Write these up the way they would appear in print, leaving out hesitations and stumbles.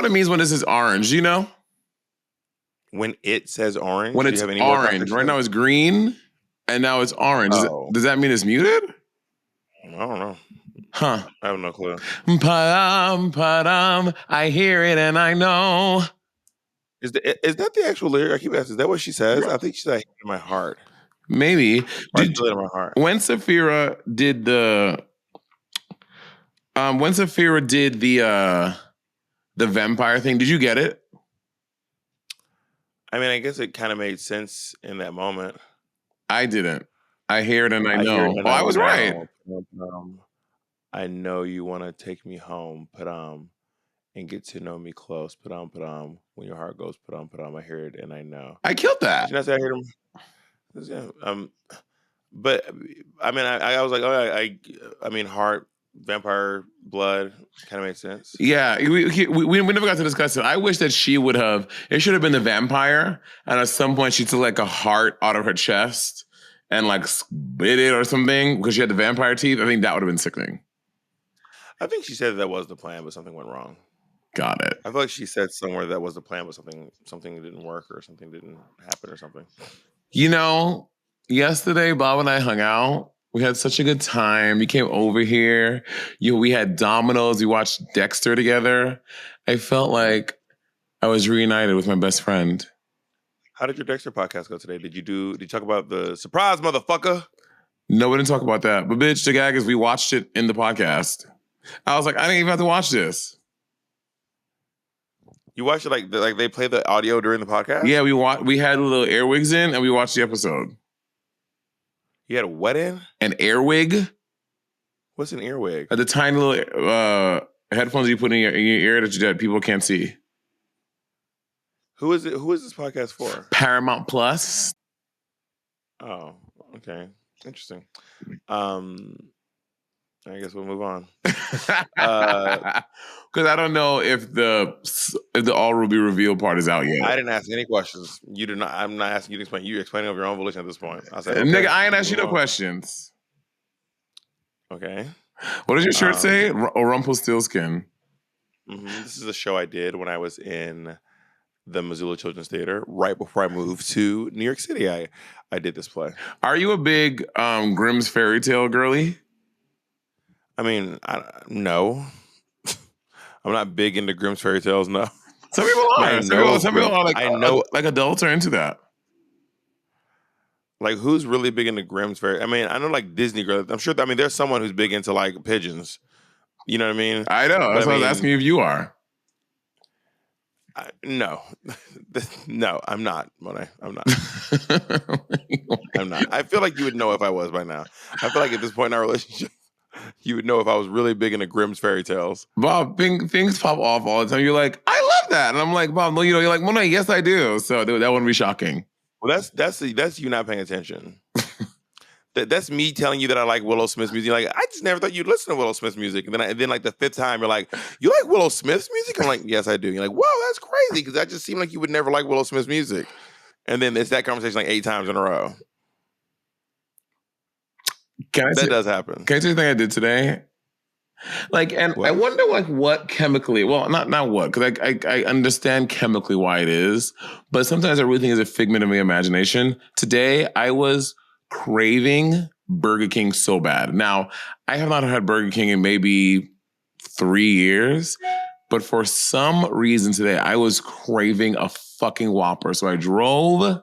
it means when this is orange, you know? When it says orange? When do it's you have any more orange. Right now it's green, and now it's orange. Oh. Does that mean it's muted? I don't know. Huh. I have no clue. Pa-dum, pa-dum, I hear it and I know. Is that the actual lyric? I keep asking, is that what she says? I think she said, I hear it in my heart. Maybe. I feel it in my heart. When Saphira did the vampire thing, did you get it? I mean, I guess it kind of made sense in that moment. I didn't. I hear it and I know. I was right. I know you want to take me home, and get to know me close. When your heart goes, I hear it and I know. I killed that. Did you not say I heard him? Yeah. But I mean, I was like, oh, I mean, heart, vampire, blood, kind of makes sense. Yeah, we never got to discuss it. I wish that she would have. It should have been the vampire, and at some point she took like a heart out of her chest and like spit it or something because she had the vampire teeth. I think that would have been sickening. I think she said that was the plan, but something went wrong. Got it. I feel like she said somewhere that was the plan, but something didn't work or something didn't happen or something. You know, yesterday Bob and I hung out. We had such a good time. You came over here. We had Domino's. We watched Dexter together. I felt like I was reunited with my best friend. How did your Dexter podcast go today? Did you talk about the surprise, motherfucker? No, we didn't talk about that. But bitch, the gag is we watched it in the podcast. I was like, I didn't even have to watch this. You watched it like they play the audio during the podcast? Yeah, we had little earwigs in and we watched the episode. You had a what in? An earwig. What's an earwig? The tiny little headphones you put in your ear that people can't see. Who is it? Who is this podcast for? Paramount Plus. Oh, okay. Interesting. I guess we'll move on. Because I don't know if the All Ruby reveal part is out yet. I didn't ask any questions. You did not. I'm not asking you to explain. You're explaining of your own volition at this point. I said, okay, nigga, I ain't asked you no questions. Okay. What does your shirt say? Rumpelstiltskin. Mm-hmm. This is a show I did when I was in the Missoula Children's Theater right before I moved to New York City. I did this play. Are you a big Grimm's fairy tale girly? I mean, no. I'm not big into Grimm's fairy tales, no. Some people are. Some people are like, I know, like adults are into that. Like, who's really big into Grimm's fairy? I mean, I know like Disney girls. I'm sure. I mean, there's someone who's big into like pigeons. You know what I mean? I know. That's why I was asking you if you are. No, no, I'm not, Monét. I'm not. I'm not. I feel like you would know if I was by now. I feel like at this point in our relationship, you would know if I was really big into Grimm's fairy tales. Bob, things pop off all the time. You're like, I love that, and I'm like, Bob, no, you're like, Monét, yes, I do. So that wouldn't be shocking. Well, that's you not paying attention. That's me telling you that I like Willow Smith's music. Like, I just never thought you'd listen to Willow Smith's music. And then like the fifth time, you're like, you like Willow Smith's music? I'm like, yes, I do. You're like, whoa, that's crazy. Because that just seemed like you would never like Willow Smith's music. And then it's that conversation like 8 times in a row. That does happen. Can I tell you the thing I did today? Like, and what? I wonder like what chemically, well, not what, because I understand chemically why it is. But sometimes I really think it's a figment of my imagination. Today, I was craving Burger King so bad. Now, I have not had Burger King in maybe 3 years, but for some reason today, I was craving a fucking Whopper. So I drove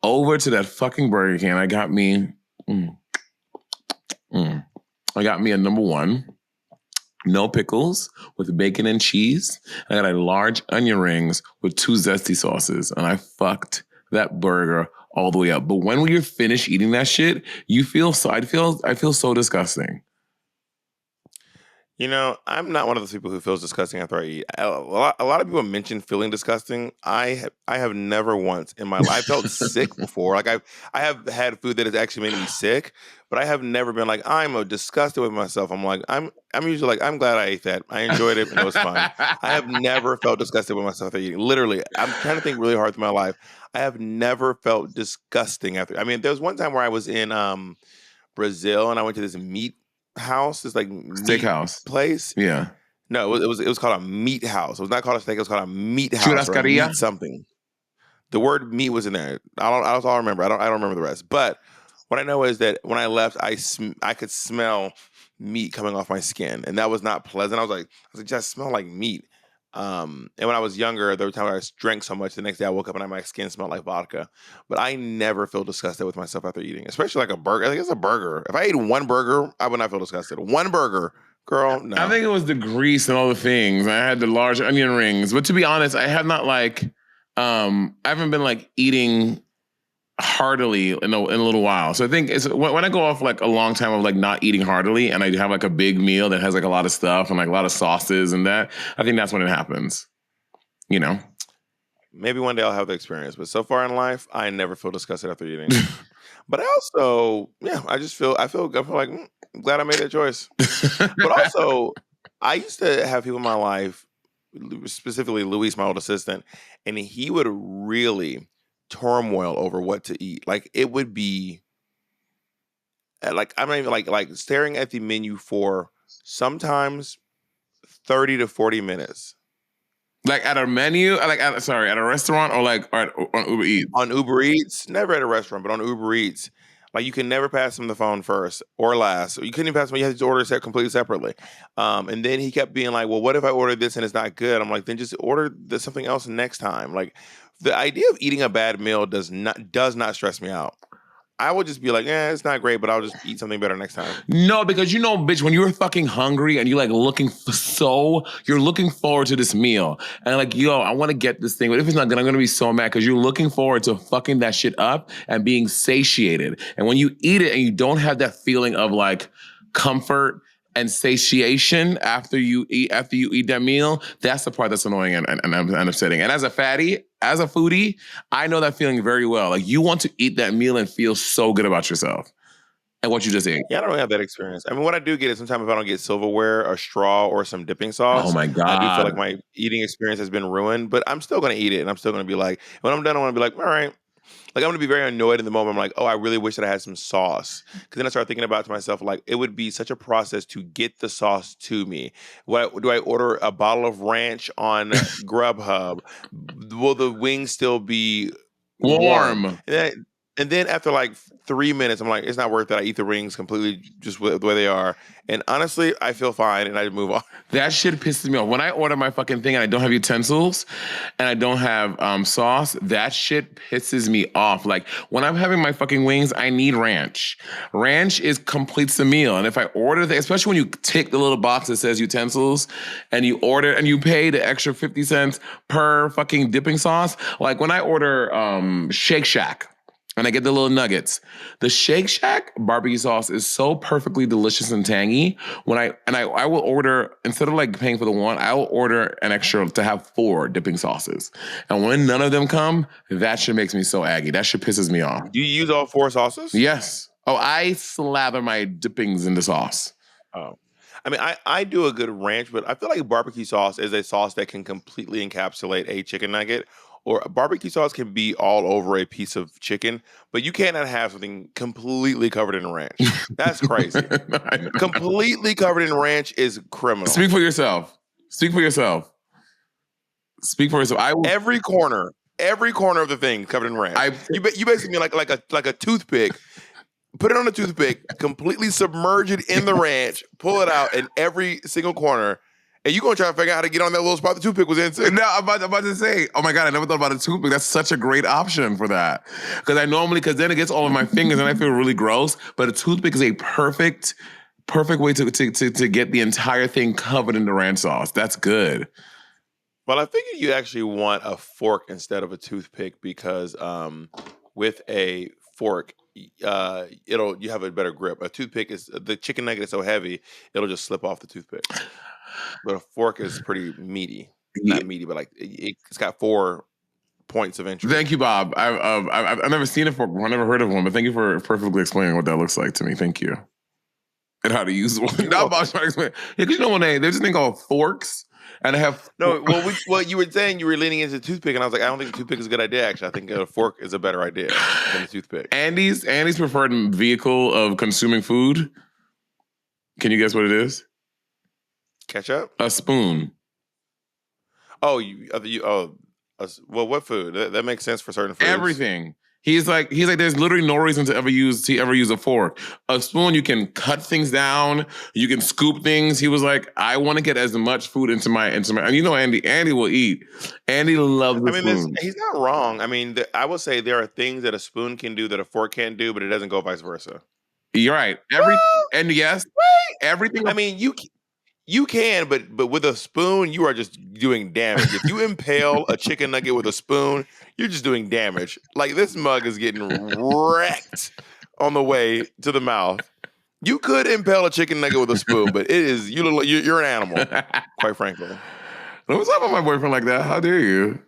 over to that fucking Burger King and I got me, I got me a number one, no pickles with bacon and cheese. I got a large onion rings with 2 zesty sauces and I fucked that burger all the way up. But when you're finished eating that shit, I feel so disgusting. You know, I'm not one of those people who feels disgusting after I eat. A lot of people mention feeling disgusting. I have never once in my life. I felt sick before. Like I have had food that has actually made me sick, but I have never been like, I'm disgusted with myself. I'm like, I'm usually like, I'm glad I ate that. I enjoyed it and it was fun. I have never felt disgusted with myself after eating. Literally, I'm trying to think really hard through my life. I have never felt disgusting after. I mean, there was one time where I was in Brazil and I went to this meat house, this like steakhouse place. Yeah. No, it was called a meat house. It was not called a steak. It was called a meat house or a Churrascaria? meat something. The word meat was in there. That's all I remember. I don't remember the rest. But what I know is that when I left, I could smell meat coming off my skin, and that was not pleasant. I was like, just smell like meat. And when I was younger, there were times I drank so much. The next day, I woke up and my skin smelled like vodka. But I never feel disgusted with myself after eating, especially like a burger. I think it's a burger. If I ate one burger, I would not feel disgusted. One burger, girl, no. I think it was the grease and all the things. I had the large onion rings, but to be honest, I have not like, I haven't been like eating heartily in a little while. So I think it's when I go off like a long time of like not eating heartily and I have like a big meal that has like a lot of stuff and like a lot of sauces and that, I think that's when it happens. You know? Maybe one day I'll have the experience, but so far in life, I never feel disgusted after eating. But I also, I feel like I'm glad I made that choice. But also, I used to have people in my life, specifically Luis, my old assistant, and he would really turmoil over what to eat. Like it would be like I'm not even like staring at the menu for sometimes 30 to 40 minutes. Like at a menu, like at a restaurant or like on Uber Eats? On Uber Eats, never at a restaurant, but on Uber Eats. Like you can never pass him the phone first or last. You couldn't even pass him. You had to order it completely separately. And then he kept being like, "Well, what if I order this and it's not good?" I'm like, "Then just order something else next time." Like the idea of eating a bad meal does not stress me out. I would just be like, it's not great, but I'll just eat something better next time. No, because you know, bitch, when you're fucking hungry and you're like you're looking forward to this meal. And like, yo, I want to get this thing. But if it's not good, I'm going to be so mad because you're looking forward to fucking that shit up and being satiated. And when you eat it and you don't have that feeling of like comfort and satiation after you eat that meal, that's the part that's annoying and upsetting. And as a fatty, as a foodie, I know that feeling very well. Like you want to eat that meal and feel so good about yourself and what you just ate. Yeah, I don't really have that experience. I mean, what I do get is sometimes if I don't get silverware, a straw, or some dipping sauce, Oh my I do feel God. like my eating experience has been ruined. But I'm still going to eat it, and I'm still going to be like, when I'm done, I want to be like, all right. Like I'm going to be very annoyed in the moment. I'm like, oh, I really wish that I had some sauce. Because then I start thinking about to myself, like, it would be such a process to get the sauce to me. Do I order a bottle of ranch on Grubhub? Will the wings still be warm? And then after like 3 minutes, I'm like, it's not worth it. I eat the rings completely just the way they are. And honestly, I feel fine and I move on. That shit pisses me off. When I order my fucking thing and I don't have utensils and I don't have sauce, that shit pisses me off. Like when I'm having my fucking wings, I need ranch. Ranch completes the meal. And if I order especially when you tick the little box that says utensils and you order and you pay the extra 50 cents per fucking dipping sauce. Like when I order Shake Shack, and I get the little nuggets. The Shake Shack barbecue sauce is so perfectly delicious and tangy. I will order, instead of like paying for the one, I will order an extra to have 4 dipping sauces. And when none of them come, that shit makes me so aggy. That shit pisses me off. Do you use all 4 sauces? Yes. Oh, I slather my dippings in the sauce. Oh. I mean, I do a good ranch, but I feel like barbecue sauce is a sauce that can completely encapsulate a chicken nugget. Or a barbecue sauce can be all over a piece of chicken, but you cannot have something completely covered in ranch. That's crazy. Completely covered in ranch is criminal. Speak for yourself. Speak for yourself. Speak for yourself. Every corner of the thing covered in ranch. You basically mean like a toothpick. Put it on a toothpick, completely submerge it in the ranch, pull it out in every single corner. And you're going to try to figure out how to get on that little spot the toothpick was in too. No, I'm about to say, oh my God, I never thought about a toothpick. That's such a great option for that. Because then it gets all of my fingers and I feel really gross. But a toothpick is a perfect way to get the entire thing covered in the ranch sauce. That's good. Well, I figured you actually want a fork instead of a toothpick because with a fork, you have a better grip. A toothpick the chicken nugget is so heavy, it'll just slip off the toothpick. But a fork is pretty meaty. Not meaty, but like it's got 4 points of entry. Thank you, Bob. I've never seen a fork. I've never heard of one, but thank you for perfectly explaining what that looks like to me. Thank you. And how to use one. Not Bob's trying to explain. Yeah, because you know when there's this thing called forks, and I have well, you were saying you were leaning into toothpick, and I was like, I don't think a toothpick is a good idea. Actually, I think a fork is a better idea than a toothpick. Andy's preferred vehicle of consuming food. Can you guess what it is? Ketchup? A spoon. Oh, well, what food? That makes sense for certain foods. Everything. He's like, there's literally no reason to ever use a fork. A spoon, you can cut things down, you can scoop things. He was like, I want to get as much food into my, and you know, Andy will eat. Andy loves the spoon. He's not wrong. I mean, I would say there are things that a spoon can do that a fork can't do, but it doesn't go vice versa. You're right. And yes, everything. I mean, you can, but with a spoon, you are just doing damage. If you impale a chicken nugget with a spoon, you're just doing damage. Like, this mug is getting wrecked on the way to the mouth. You could impale a chicken nugget with a spoon, but you're an animal, quite frankly. Don't talk about my boyfriend like that. How dare you?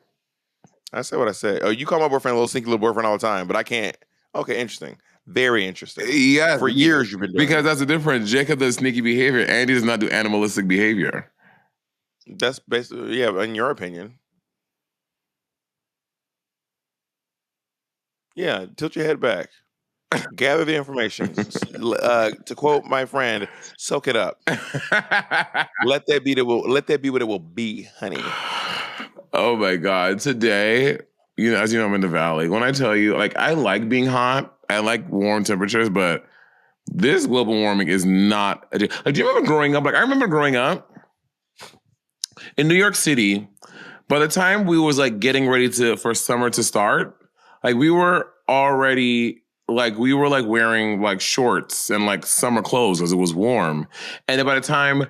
I say what I say. Oh, you call my boyfriend a little sneaky little boyfriend all the time, but I can't. Okay, interesting. Very interesting. Yes. For years you've been doing because that's the difference. Jacob does sneaky behavior. Andy does not do animalistic behavior. That's basically, yeah, in your opinion. Yeah, tilt your head back. Gather the information. To quote my friend, soak it up. Let that be what it will be, honey. Oh my God. Today, as you know, I'm in the Valley. When I tell you, like, I like being hot, I like warm temperatures, but this global warming is not. Like, do you remember growing up? Like, I remember growing up in New York City. By the time we was like getting ready for summer to start, like we were already wearing like shorts and like summer clothes because it was warm. And then by the time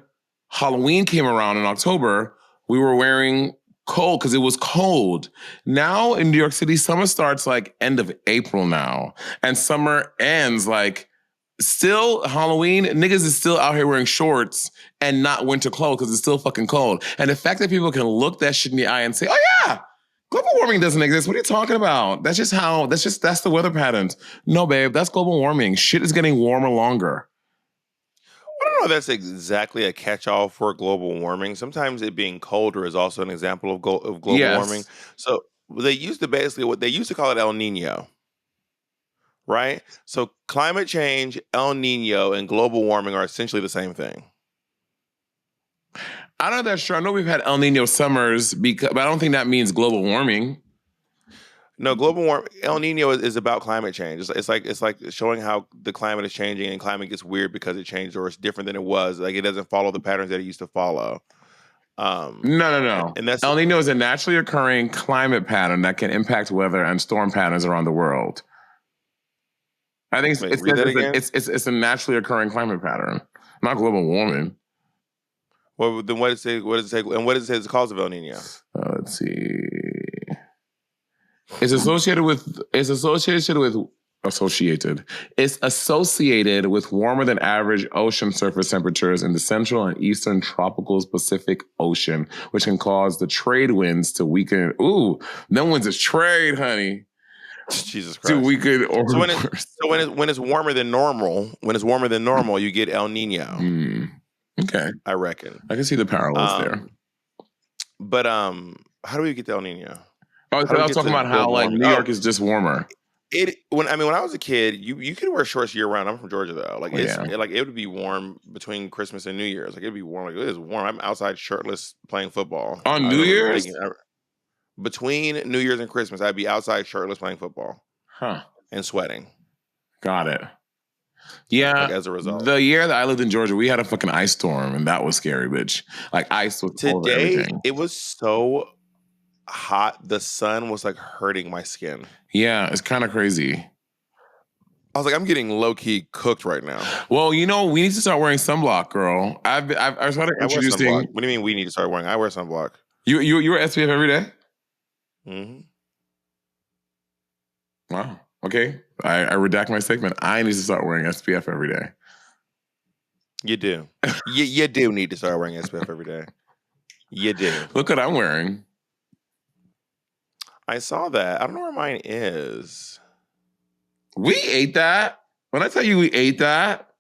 Halloween came around in October, we were wearing cold because it was cold. Now in New York City, summer starts like end of April now. And summer ends like still Halloween. Niggas is still out here wearing shorts and not winter clothes because it's still fucking cold. And the fact that people can look that shit in the eye and say, oh yeah, global warming doesn't exist. What are you talking about? That's the weather patterns. No, babe, that's global warming. Shit is getting warmer longer. I don't know if that's exactly a catch-all for global warming. Sometimes it being colder is also an example of global warming. So they used to call it El Nino, right? So climate change, El Nino, and global warming are essentially the same thing. I don't know that's true. I know we've had El Nino summers, but I don't think that means global warming. No, El Nino is about climate change. It's like showing how the climate is changing, and climate gets weird because it changed or it's different than it was. Like, it doesn't follow the patterns that it used to follow. No. And that's El Nino is a naturally occurring climate pattern that can impact weather and storm patterns around the world. I think it's a naturally occurring climate pattern, not global warming. Well, then what does it say? And what does it say is the cause of El Nino? Let's see. It's associated with warmer than average ocean surface temperatures in the central and eastern tropical Pacific Ocean, which can cause the trade winds to weaken. Ooh, them winds is trade, honey. Jesus Christ. To weaken or when it's warmer than normal, you get El Nino. Okay, I reckon I can see the parallels there. But how do we get to El Nino? I was talking about how like New York is just warmer. When I was a kid, you could wear shorts year round. I'm from Georgia though. Like it would be warm between Christmas and New Year's. Like it'd be warm. Like it is warm. I'm outside shirtless playing football on New Year's. Between New Year's and Christmas, I'd be outside shirtless playing football, and sweating. Got it. Yeah. Like, as a result, the year that I lived in Georgia, we had a fucking ice storm, and that was scary, bitch. Like ice was over everything. It was so hot. The sun was like hurting my skin. Yeah, it's kind of crazy. I was like, I'm getting low key cooked right now. Well, we need to start wearing sunblock, girl. I started introducing. What do you mean we need to start wearing? I wear sunblock. You wear SPF every day? Mm-hmm. Wow. Okay. I redact my statement. I need to start wearing SPF every day. You do. you do need to start wearing SPF every day. You do. Look what I'm wearing. I saw that. I don't know where mine is. We ate that. When I tell you we ate that,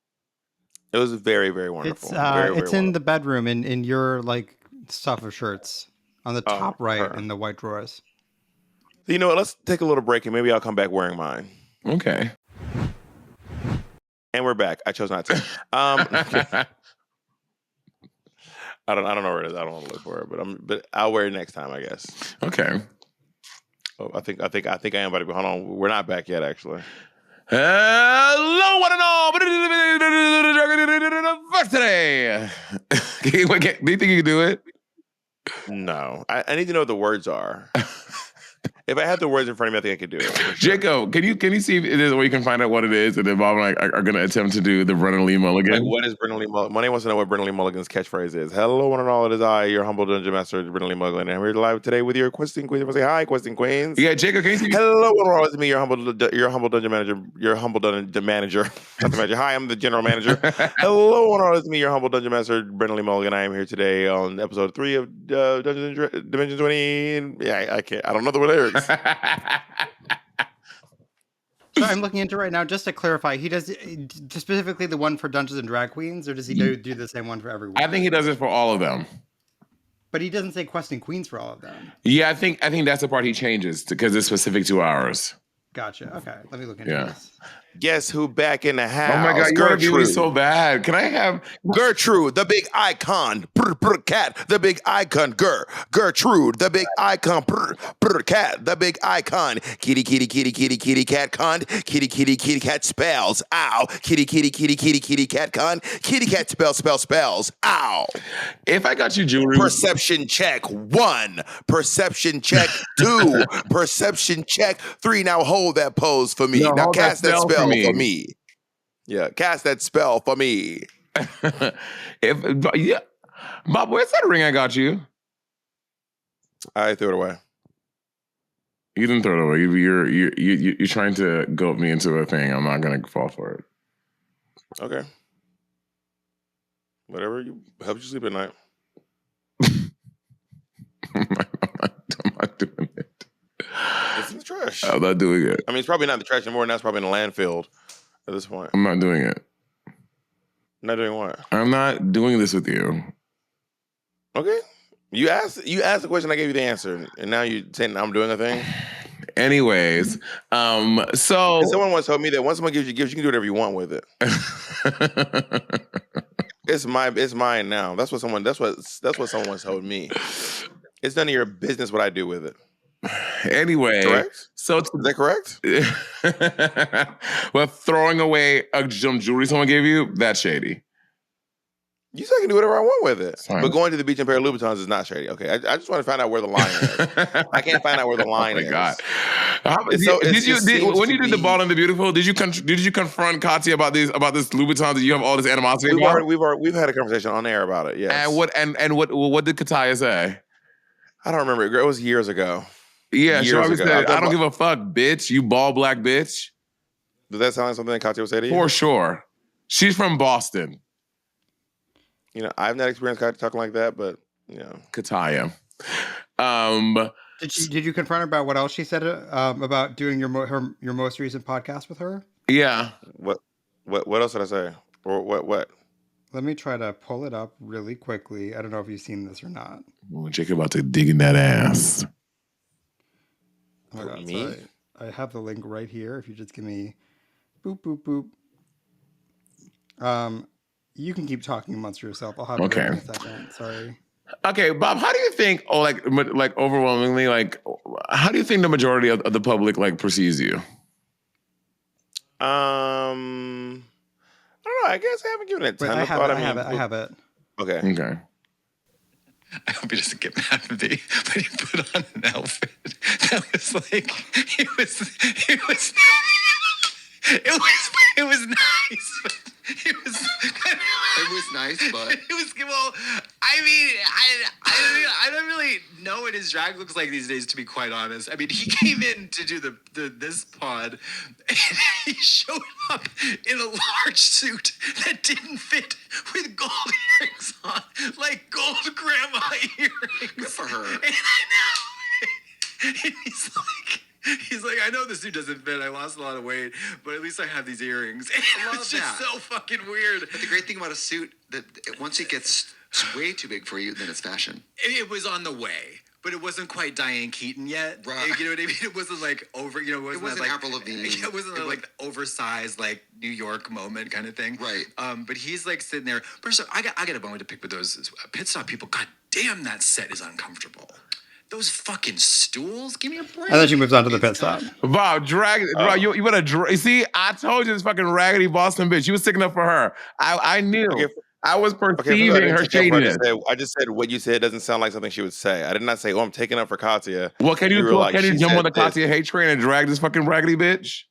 it was very, very wonderful. It's in the bedroom in your like stuff of shirts on the top right in the white drawers. You know what? Let's take a little break and maybe I'll come back wearing mine. Okay. And we're back. I chose not to. I don't know where it is. I don't want to look for it, but I'll wear it next time, I guess. Okay. Oh, I think I am about to be. Hold on, we're not back yet, actually. Hello, one and all. Today. Do you think you can do it? No, I need to know what the words are. If I had the words in front of me, I think I could do it. Sure. Jacob, can you see if it is where you can find out what it is, and then Bob and I are going to attempt to do the Brennan Lee Mulligan. Like, what is Brennan Lee Mulligan? Money wants to know what Brennan Lee Mulligan's catchphrase is. Hello, one and all. It is I, your humble dungeon master, Brennan Lee Mulligan, and I'm here live today with your questing queens. Say hi, questing queens. Yeah, Jacob, can you see? Hello, one and all. It's me, your humble dungeon manager, Not the manager. Hi, I'm the general manager. Hello, one and all. It's me, your humble dungeon master, Brennan Lee Mulligan. I am here today on episode 3 of Dungeons and Dimension 20. Yeah, I can't. I don't know the lyrics. So I'm looking into right now, just to clarify, he does specifically the one for Dungeons and Drag Queens, or does he do the same one for everyone? I think he does it for all of them. But he doesn't say questing queens for all of them. Yeah, I think that's the part he changes because it's specific to ours. Gotcha. Okay, let me look into this. Guess who back in the house? Oh my God, you're gonna be so bad. Can I have Gertrude, the big icon, cat, the big icon, Gertrude, the big icon, cat, the big icon, kitty, cat, con, kitty, cat, spells, ow, kitty, cat, con, kitty, cat, spells, ow. If I got you jewelry, perception check 1, perception check 2, perception check 3. Now hold that pose for me. Now cast that spell for me. Yeah, cast that spell for me. Bob, where's that ring I got you? I threw it away. You didn't throw it away. You're trying to goat me into a thing. I'm not gonna fall for it. Okay. Whatever helps you sleep at night. I'm not doing it. It's in the trash. I'm not doing it. I mean, it's probably not in the trash anymore, and that's probably in the landfill at this point. I'm not doing it. Not doing what? I'm not doing this with you. Okay. You asked the question, I gave you the answer, and now you're saying I'm doing a thing? Anyways, so someone once told me that once someone gives you gifts, you can do whatever you want with it. It's mine now. That's what someone once told me. It's none of your business what I do with it. Anyway, correct? So is that correct? Well, throwing away some jewelry someone gave you, that's shady. You said I can do whatever I want with it. Fine. But going to the beach and pair of Louboutins is not shady. Okay, I just want to find out where the line is. I can't find out where the line is. Oh my God. When you did the Ball and the Beautiful, did you confront Katya about this Louboutin that you have all this animosity about? We've had a conversation on air about it. Yes. And what did Katya say? I don't remember. It was years ago. Yeah, she always said, "I don't give a fuck, bitch. You ball black bitch." Does that sound like something that Katya would say to you? For sure. She's from Boston. You know, I've not experienced Katya talking like that, but you know, Katya. Did you confront her about what else she said about doing your most recent podcast with her? Yeah. What else did I say? Or what? Let me try to pull it up really quickly. I don't know if you've seen this or not. Well, Jacob about to dig in that ass. Oh my God, me? So I have the link right here. If you just give me boop, boop, boop. You can keep talking amongst yourself. I'll have it in a second. Sorry. Okay, Bob, how do you think, overwhelmingly, how do you think the majority of the public, perceives you? I don't know. I guess I haven't given it time. I have it. Okay. I hope he doesn't get mad at me, but he put on an outfit that was like, it was nice, but it was nice, but it was, well, I mean, I don't really know what his drag looks like these days, to be quite honest. I mean, he came in to do this pod, and he showed up in a large suit that didn't fit, with gold earrings on, like gold grandma earrings. Good for her. And I know. And he's like, I know this suit doesn't fit. I lost a lot of weight, but at least I have these earrings. And it was just so fucking weird. But the great thing about a suit, that once it gets way too big for you, then it's fashion. It was on the way. but it wasn't quite Diane Keaton yet. Right. You know what I mean? It wasn't like over. You know, It wasn't Avril Lavigne. It wasn't like oversized like New York moment kind of thing. Right. But he's like sitting there. First, I got a bone to pick with those pit stop people. God damn, that set is uncomfortable. Those fucking stools. Give me a break. And then she moves on to the pit stop. Wow, you better see, I told you this fucking raggedy Boston bitch. You was sticking up for her. I knew. Okay. I was perceiving her shadiness. I just said what you said doesn't sound like something she would say. I did not say, I'm taking up for Katya. Well, can you jump on the Katya hate train and drag this fucking raggedy bitch?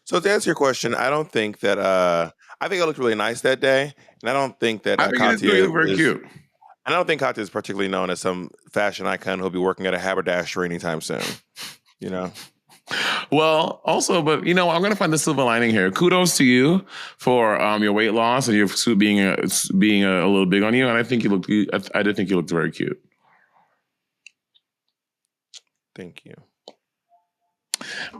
So to answer your question, I don't think that I think I looked really nice that day, and I don't think that I think Katya is very cute. And I don't think Katya is particularly known as some fashion icon who'll be working at a haberdashery anytime soon. You know. Well, also, but I'm going to find the silver lining here. Kudos to you for your weight loss and your suit being a little big on you. And I think I did think you looked very cute. Thank you.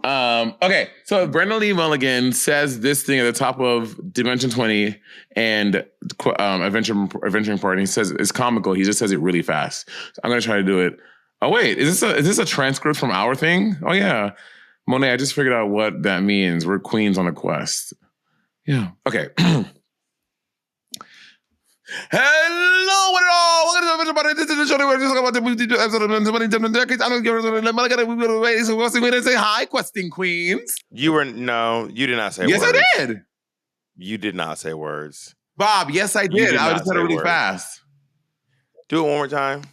Okay, so Brenda Lee Mulligan says this thing at the top of Dimension 20 and Adventuring Party. He says it's comical. He just says it really fast. So I'm going to try to do it. Oh wait, is this a transcript from our thing? Oh yeah. Monét, I just figured out what that means. We're queens on a quest. Yeah. Okay. Hello, what it all? Welcome to the this is the show where we talk about the episode of decades. I don't give a say hi, questing queens. You did not say words. Yes, I did. You did not say words. Bob, yes, I did. I just said it really fast. Do it one more time.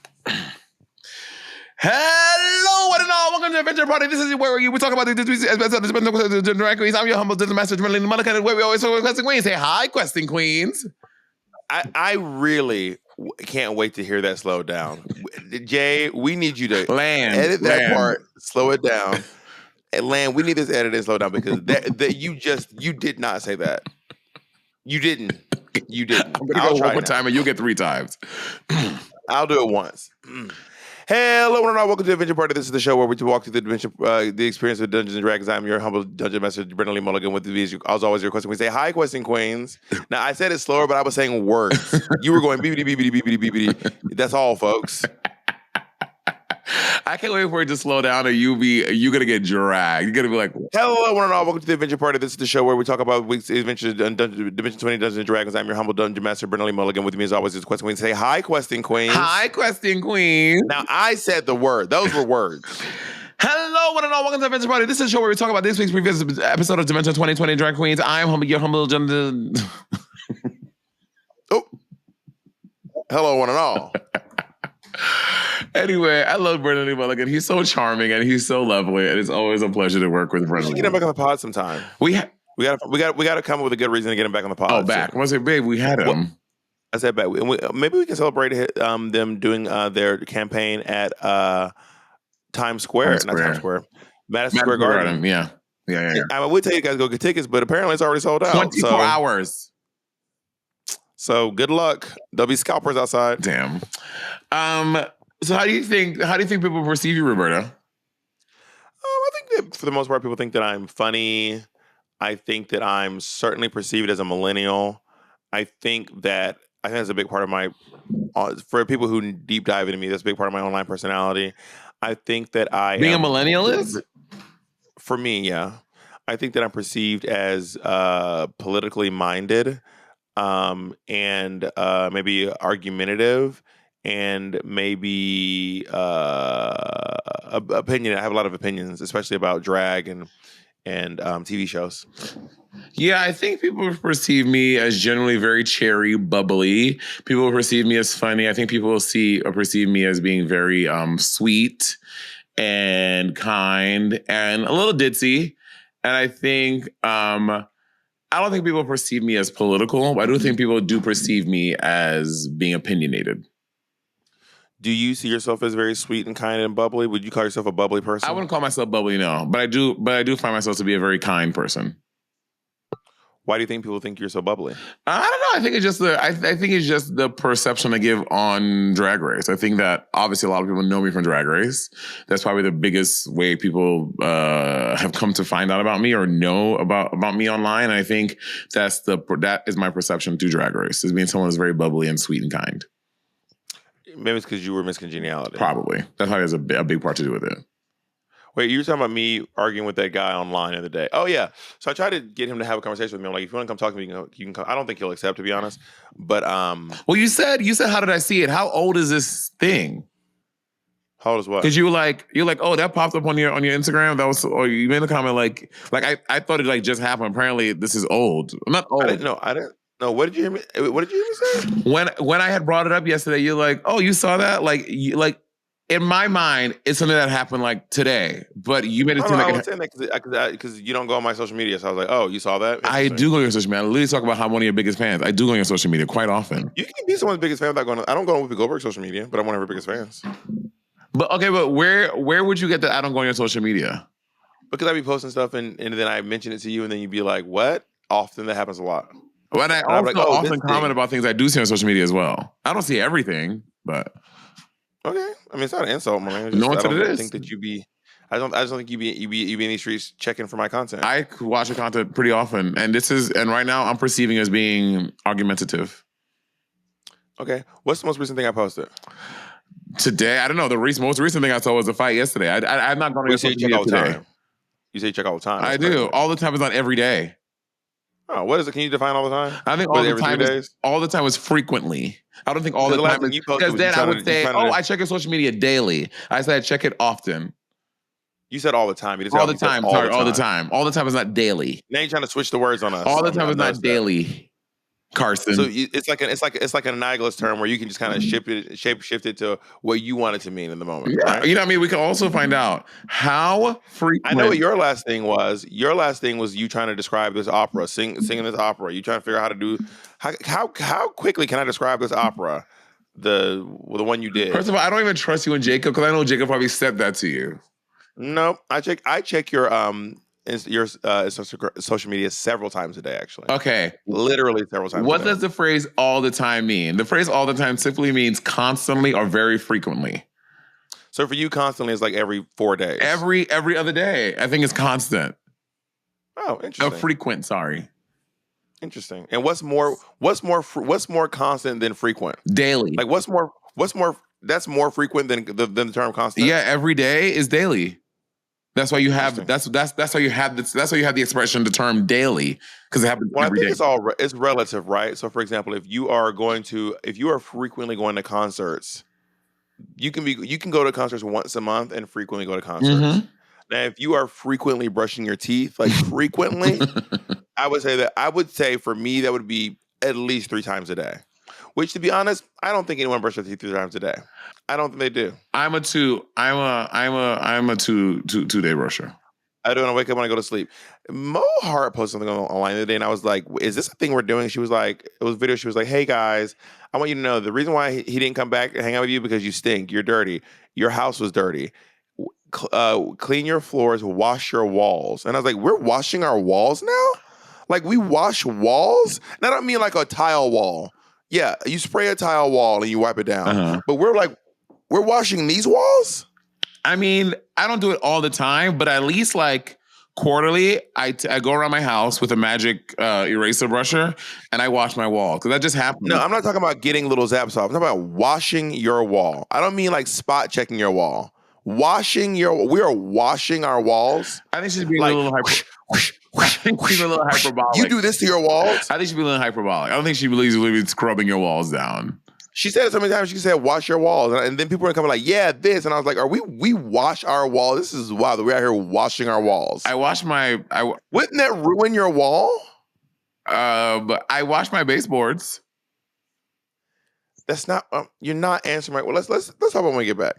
Hello, what and all. Welcome to Adventure Party. This is where we talk about the drag queens. I'm your humble master, where we always talk about questing queens. Say hi, questing queens. I really can't wait to hear that slow down. Jay, we need you to edit that part, slow it down. And Lan, we need this edited and slow down because that you did not say that. You didn't. I'm gonna go one more time and you'll get 3 times. I'll do it once. Hello, and welcome to Adventure Party. This is the show where we walk through the experience of Dungeons and Dragons. I'm your humble dungeon master, Brenda Lee Mulligan. With these, as always, your question. We say hi, questing queens. Now, I said it slower, but I was saying words. You were going beepity, beepity, beepity, beepity. That's all, folks. I can't wait for it to slow down, or you're gonna get dragged. You're gonna be like, hello, one and all. Welcome to the Adventure Party. This is the show where we talk about week's adventures in Dimension 20 Dungeons and Dragons. I'm your humble dungeon master, Brenda Lee Mulligan. With me, as always, is questing queen. Say hi, questing queens. Hi, questing queen. Now, I said the word. Those were words. Hello, one and all. Welcome to Adventure Party. This is the show where we talk about this week's previous episode of Dimension 2020 Drag Queens. I'm your humble dungeon. Oh, hello, one and all. Anyway, I love Brendan Lee Mulligan. He's so charming and he's so lovely, and it's always a pleasure to work with Brendan. We should get him back on the pod sometime. We got to come up with a good reason to get him back on the pod. Oh, back. I want to say, babe, we had him. Well, I said back. Maybe we can celebrate them doing their campaign at Times Square. Not Times Square. Madison Square Garden. Yeah. I would tell you guys to go get tickets, but apparently it's already sold out. 24 hours. So good luck. There'll be scalpers outside. Damn. So how do you think people perceive you, Roberta? I think that for the most part, people think that I'm funny. I think that I'm certainly perceived as a millennial. I think that's a big part of my, for people who deep dive into me, that's a big part of my online personality. I think that being a millennial is? For me, yeah. I think that I'm perceived as politically minded and maybe argumentative. And maybe opinion. I have a lot of opinions, especially about drag and TV shows. Yeah, I think people perceive me as generally very cherry, bubbly. People perceive me as funny. I think people perceive me as being very sweet and kind and a little ditzy. And I think I don't think people perceive me as political, but I do think people do perceive me as being opinionated. Do you see yourself as very sweet and kind and bubbly? Would you call yourself a bubbly person? I wouldn't call myself bubbly, no. But I do find myself to be a very kind person. Why do you think people think you're so bubbly? I don't know. I think it's just the perception I give on Drag Race. I think that obviously a lot of people know me from Drag Race. That's probably the biggest way people have come to find out about me or know about me online. And I think that is my perception through Drag Race, as being someone who's very bubbly and sweet and kind. Maybe it's because you were miscongeniality. Probably. That probably has a big part to do with it. Wait, you were talking about me arguing with that guy online the other day. Oh, yeah. So I tried to get him to have a conversation with me. I'm like, if you want to come talk to me, you can come. I don't think he'll accept, to be honest. But well, you said, how did I see it? How old is this thing? How old is what? Because you're like, oh, that popped up on your Instagram. That was, or you made a comment like I thought it like just happened. Apparently, this is old. I'm not old. I didn't. No, what did you hear me? What did you hear me say? When I had brought it up yesterday, you're like, oh, you saw that? Like in my mind, it's something that happened like today. But you made it seem like I was saying that because you don't go on my social media. So I was like, oh, you saw that? I do go on your social media. I literally talk about how I'm one of your biggest fans. I do go on your social media quite often. You can be someone's biggest fan without going. I don't go on Whoopi Goldberg's social media, but I'm one of her biggest fans. But okay, but where would you get that I don't go on your social media? Because I be posting stuff and then I mention it to you and then you'd be like, what? Often that happens a lot. But I also like, often comment about things I do see on social media as well. I don't see everything, but okay. I mean, it's not an insult, man. No, I don't think that you be. I just don't think you be in these streets checking for my content. I watch your content pretty often, and right now I'm perceiving as being argumentative. Okay, what's the most recent thing I posted? Today, I don't know. The most recent thing I saw was the fight yesterday. I'm not going to social media today. You say you check all the time. I do. All the time is not every day. Oh, what is it? Can you define all the time? I think all the time is frequently. I don't think all the time is because then I would say, I check your social media daily. I said I check it often. You said all the time. You all the time. Sorry, all the time. All the time is not daily. Now you're trying to switch the words on us. All the time is not daily. Carson. So it's like an analogous term where you can just kind of shift it to what you want it to mean in the moment. Yeah, right? You know what I mean? We can also find out how frequent. I know what your last thing was. Your last thing was you trying to describe this opera, singing this opera. You trying to figure out how to do how quickly can I describe this opera? The one you did. First of all, I don't even trust you and Jacob because I know Jacob probably said that to you. No, I check your social media several times a day, actually. Okay. Literally several times What a day. does the phrase all the time mean? The phrase all the time simply means constantly or very frequently. So for you, constantly is like every 4 days. Every other day. I think it's constant. Oh, interesting. Frequent, sorry. Interesting. And what's more constant than frequent? Daily. Like what's more that's more frequent than the term constant? Yeah, every day is daily. That's why you have that's why you have the expression, the term daily, because it happens every day. It's relative, right? So for example, if you are frequently going to concerts, you can go to concerts once a month and frequently go to concerts. Mm-hmm. Now, if you are frequently brushing your teeth, like frequently, I would say for me that would be at least 3 times a day. Which, to be honest, I don't think anyone brushes their teeth 3 times a day. I don't think they do. I'm a 2 day brusher. I do when I wake up when I go to sleep. Mo Hart posted something online the other day, and I was like, "Is this a thing we're doing?" She was like, "It was a video." She was like, "Hey guys, I want you to know the reason why he didn't come back and hang out with you because you stink. You're dirty. Your house was dirty. Clean your floors. Wash your walls." And I was like, "We're washing our walls now? Like we wash walls? And I don't mean like a tile wall." Yeah, you spray a tile wall and you wipe it down. Uh-huh. But we're washing these walls? I mean, I don't do it all the time, but at least like quarterly, I go around my house with a magic eraser brusher and I wash my wall because that just happened. No, I'm not talking about getting little zaps off. I'm talking about washing your wall. I don't mean like spot checking your wall. We are washing our walls. I think she's being a little hyperbolic. You do this to your walls? I think she's being a little hyperbolic. I don't think she believes really scrubbing your walls down. She said it so many times. She said, "Wash your walls," and then people were coming like, "Yeah, this," and I was like, "Are we wash our walls? This is wild. We're out here washing our walls." Wouldn't that ruin your wall? But I wash my baseboards. That's not. You're not answering right. Well, let's talk about when we get back.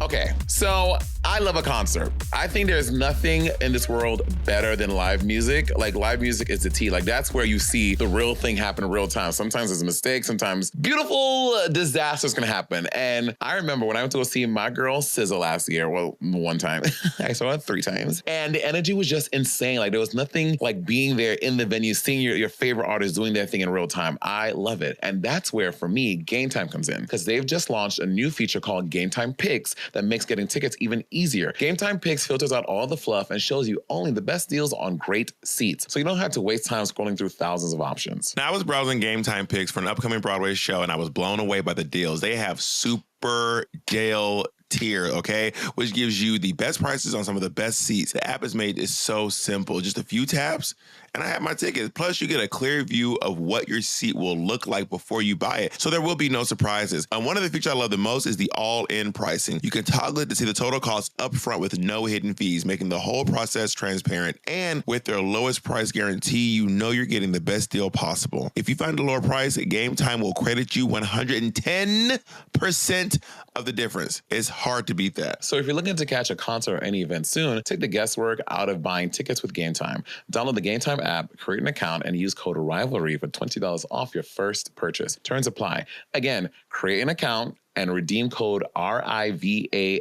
Okay, so I love a concert. I think there's nothing in this world better than live music. Like, live music is the tea. Like, that's where you see the real thing happen in real time. Sometimes there's a mistake. Sometimes beautiful disasters can happen. And I remember when I went to go see my girl SZA last year. Well, one time. I saw her 3 times. And the energy was just insane. Like, there was nothing like being there in the venue, seeing your favorite artists doing their thing in real time. I love it. And that's where, for me, GameTime comes in. Because they've just launched a new feature called GameTime Picks that that makes getting tickets even easier. GameTime Picks filters out all the fluff and shows you only the best deals on great seats, so you don't have to waste time scrolling through thousands of options. Now, I was browsing GameTime Picks for an upcoming Broadway show, and I was blown away by the deals. They have super deal tier, okay, which gives you the best prices on some of the best seats. The app is made is so simple. Just a few taps, and I have my ticket. Plus, you get a clear view of what your seat will look like before you buy it, so there will be no surprises. And one of the features I love the most is the all-in pricing. You can toggle it to see the total cost up front with no hidden fees, making the whole process transparent. And with their lowest price guarantee, you know you're getting the best deal possible. If you find a lower price, GameTime will credit you 110% of the difference. It's hard to beat that. So if you're looking to catch a concert or any event soon, take the guesswork out of buying tickets with GameTime. Download the GameTime app, create an account, and use code Rivalry for $20 off your first purchase. Terms apply. Again, create an account and redeem code RIVALRY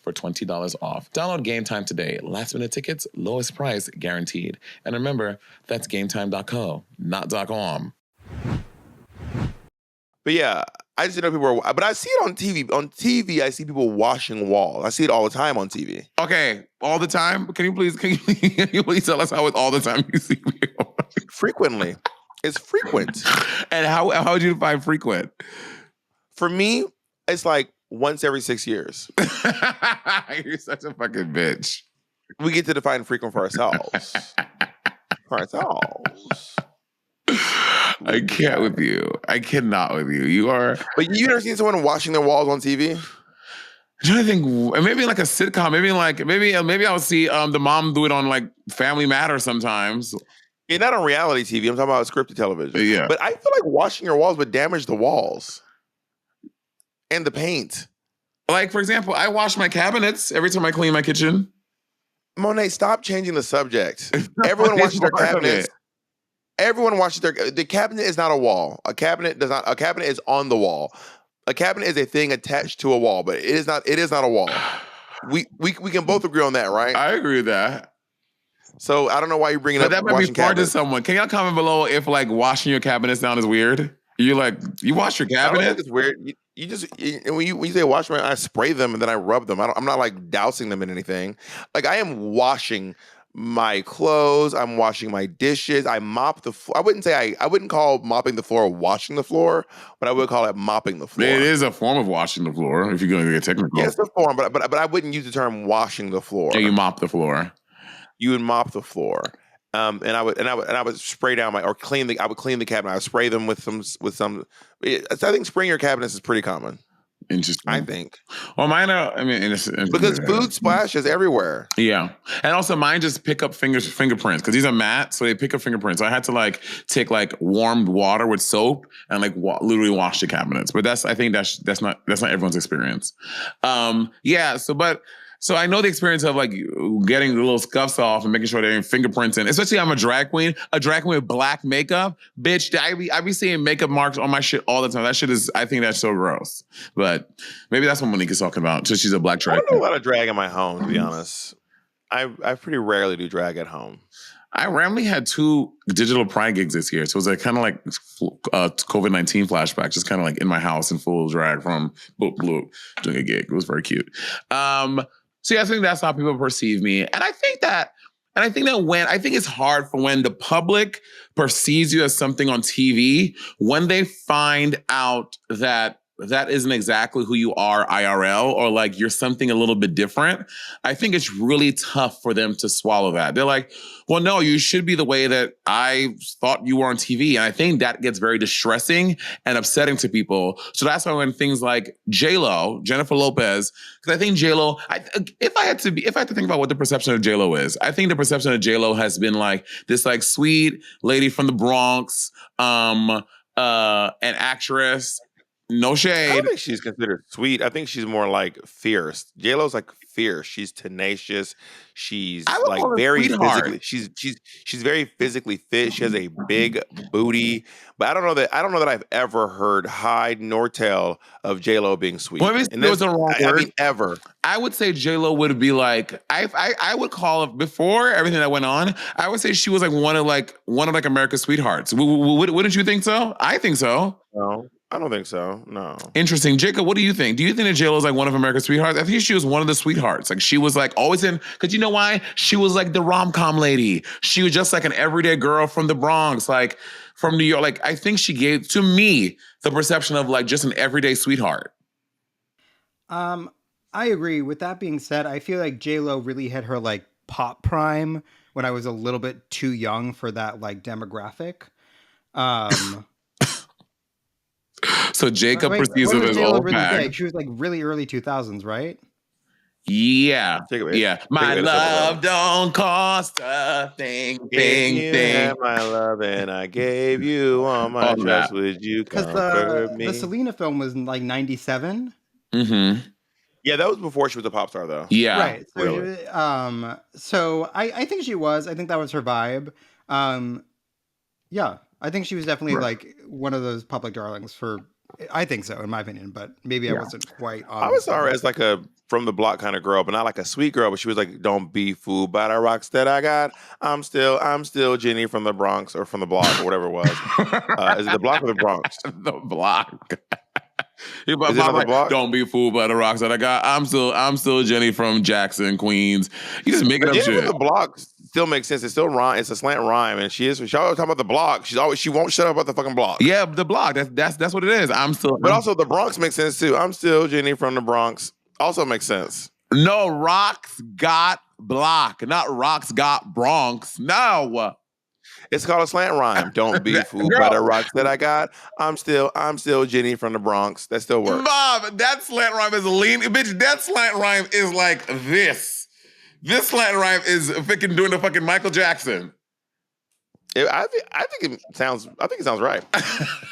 for $20 off. Download GameTime today. Last minute tickets, lowest price guaranteed. And remember, that's GameTime.co, not .com. But yeah, I just know people are, but I see it on TV. On TV, I see people washing walls. I see it all the time on TV. Okay, all the time? Can you please tell us how it's all the time you see people? Frequently. It's frequent. And how would you define frequent? For me, it's like once every 6 years. You're such a fucking bitch. We get to define frequent for ourselves. For ourselves. I can't with you. I cannot with you. You are. But you never seen someone washing their walls on TV? I'm trying to think. Maybe like a sitcom. Maybe I'll see the mom do it on like Family Matters sometimes. Yeah, not on reality TV. I'm talking about scripted television. Yeah. But I feel like washing your walls would damage the walls and the paint. Like, for example, I wash my cabinets every time I clean my kitchen. Monét, stop changing the subject. Everyone washes their cabinets. Everyone washes the cabinet is not a wall. A cabinet is on the wall. A cabinet is a thing attached to a wall, but it is not a wall. We can both agree on that, right? I agree with that. So I don't know why you're bringing up that might be washing hard to cabinets. someone. Can y'all comment below if like washing your cabinets down is weird? You wash your I don't cabinet? think it's weird. When you say wash, I spray them and then I rub them. I'm not like dousing them in anything. Like I am washing my clothes. I'm washing my dishes. I mop the floor. I wouldn't call mopping the floor washing the floor, but I would call it mopping the floor. It is a form of washing the floor if you're going to get technical. Yeah, it's a form, but I wouldn't use the term washing the floor. And you mop the floor. You would mop the floor. And I would spray down I would clean the cabinet. I would spray them with some. I think spraying your cabinets is pretty common. Interesting. I think. Well, mine are. I mean, because food splashes everywhere. Yeah, and also mine just pick up fingerprints because these are matte, so they pick up fingerprints. So I had to take warmed water with soap and literally wash the cabinets. But I think that's not everyone's experience. Yeah. So I know the experience of getting the little scuffs off and making sure there ain't fingerprints in. Especially I'm a drag queen with black makeup. Bitch, I be seeing makeup marks on my shit all the time. That shit I think that's so gross. But maybe that's what Monique is talking about. So she's a black drag queen. I don't do a lot of drag in my home, to be honest. I pretty rarely do drag at home. I randomly had 2 digital pride gigs this year. So it was kind of like COVID-19 flashback, just kind of in my house in full drag from Boop Bloop doing a gig. It was very cute. So yeah, I think that's how people perceive me. And I think it's hard for when the public perceives you as something on TV, when they find out that isn't exactly who you are IRL, or you're something a little bit different. I think it's really tough for them to swallow that. They're like, well, no, you should be the way that I thought you were on TV. And I think that gets very distressing and upsetting to people. So that's why when things like J-Lo, Jennifer Lopez, because I think J-Lo, if I had to think about what the perception of J-Lo is, I think the perception of J-Lo has been this sweet lady from the Bronx, an actress. No shade. I don't think she's considered sweet. I think she's more fierce. J-Lo's fierce. She's tenacious. She's very physically. She's very physically fit. She has a big booty. But I don't know that I've ever heard hide nor tail of J-Lo being sweet. Well, and was the wrong word. I mean, ever. I would say J-Lo would be I would call it, before everything that went on, I would say she was one of America's sweethearts. Wouldn't you think so? I think so. No. I don't think so. No. Interesting. Jacob, what do you think? Do you think that J-Lo is like one of America's sweethearts? I think she was one of the sweethearts. Like she was like always in, because you know why? She was like the rom-com lady. She was just like an everyday girl from the Bronx, like from New York. Like I think she gave, to me, the perception of like just an everyday sweetheart. I agree. With that being said, I feel like J-Lo really hit her like pop prime when I was a little bit too young for that like demographic. So Jacob perceives when it was as J-Lo old really bag. big? She was like really early 2000s, right? Yeah. Jacob, Yeah. My love don't cost a thing, you had my love and I gave you all my All trust. that. Would you Because comfort me? the Selena film was in like 97. Mm-hmm. Yeah, that was before she was a pop star, though. Yeah. Right. So, really. So I think she was. I think that was her vibe. Yeah, I think she was definitely like one of those public darlings for. I think so, in my opinion, but maybe I wasn't quite. I always saw her as like a from the block kind of girl, but not like a sweet girl. But she was like, "Don't be fooled by the rocks that I got. I'm still Jenny from the Bronx or from the block or whatever it was. Is it the block or the Bronx? The block. Is it not the block? Don't be fooled by the rocks that I got. I'm still Jenny from Jackson, Queens. You just make it up Jenny shit. from the block still makes sense. It still rhyme. It's a slant rhyme, and she always talking about the block. She won't shut up about the fucking block. Yeah, the block. That's what it is. But also the Bronx makes sense too. I'm still Jenny from the Bronx. Also makes sense. No, rocks got block, not rocks got Bronx. No. It's called a slant rhyme. Don't be fooled by the rocks that I got. I'm still Jenny from the Bronx. That still works. Bob, that slant rhyme is lean. Bitch, that slant rhyme is like this. This slant rhyme is freaking doing the fucking Michael Jackson. I think it sounds right.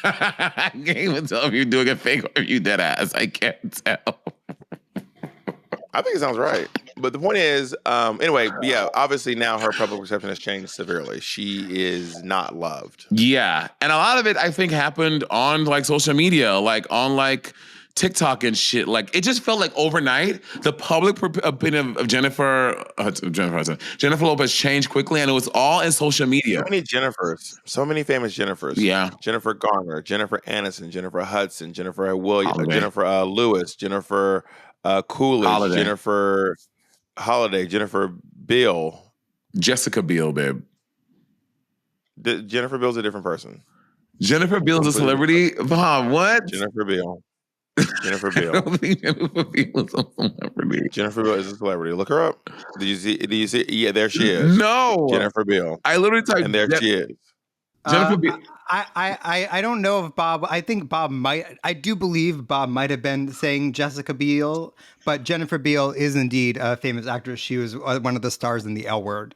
I can't even tell if you're doing a fake or if you dead ass. I can't tell. I think it sounds right. But the point is, anyway, yeah, obviously now her public perception has changed severely. She is not loved. Yeah. And a lot of it, I think, happened on like social media, like on like TikTok and shit. Like it just felt like overnight, the public opinion of Jennifer Lopez changed quickly, and it was all in social media. So many Jennifers, so many famous Jennifers. Yeah. Jennifer Garner, Jennifer Aniston, Jennifer Hudson, Jennifer Williams, Jennifer Lewis, Jennifer Coolidge, Holiday. Jennifer Holiday, Jennifer Biel. Jessica Biel, babe. Jennifer Biel's a different person. Jennifer Biel's a celebrity? Bob, what? Jennifer Biel. Jennifer Biel. I don't think Jennifer Biel is a celebrity. Jennifer Biel is a celebrity. Look her up. Did you see? Yeah, there she is. No. Jennifer Biel. I literally typed. And there she is. Jennifer Biel. I don't know if Bob. I think Bob might. I do believe Bob might have been saying Jessica Biel, but Jennifer Biel is indeed a famous actress. She was one of the stars in The L Word.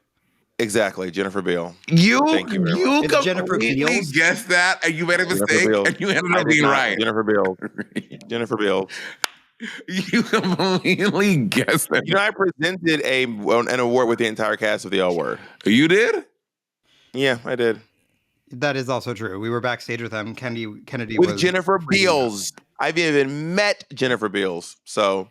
Exactly, Jennifer Biel. You Jennifer completely Biel's? guessed that, and you made a mistake, and you ended up being right. Jennifer Biel. Jennifer Biel. You completely guessed that. You know, I presented an award with the entire cast of The L Word. You did? Yeah, I did. That is also true. We were backstage with them. Kennedy with was Jennifer Beals. I've even met Jennifer Beals. So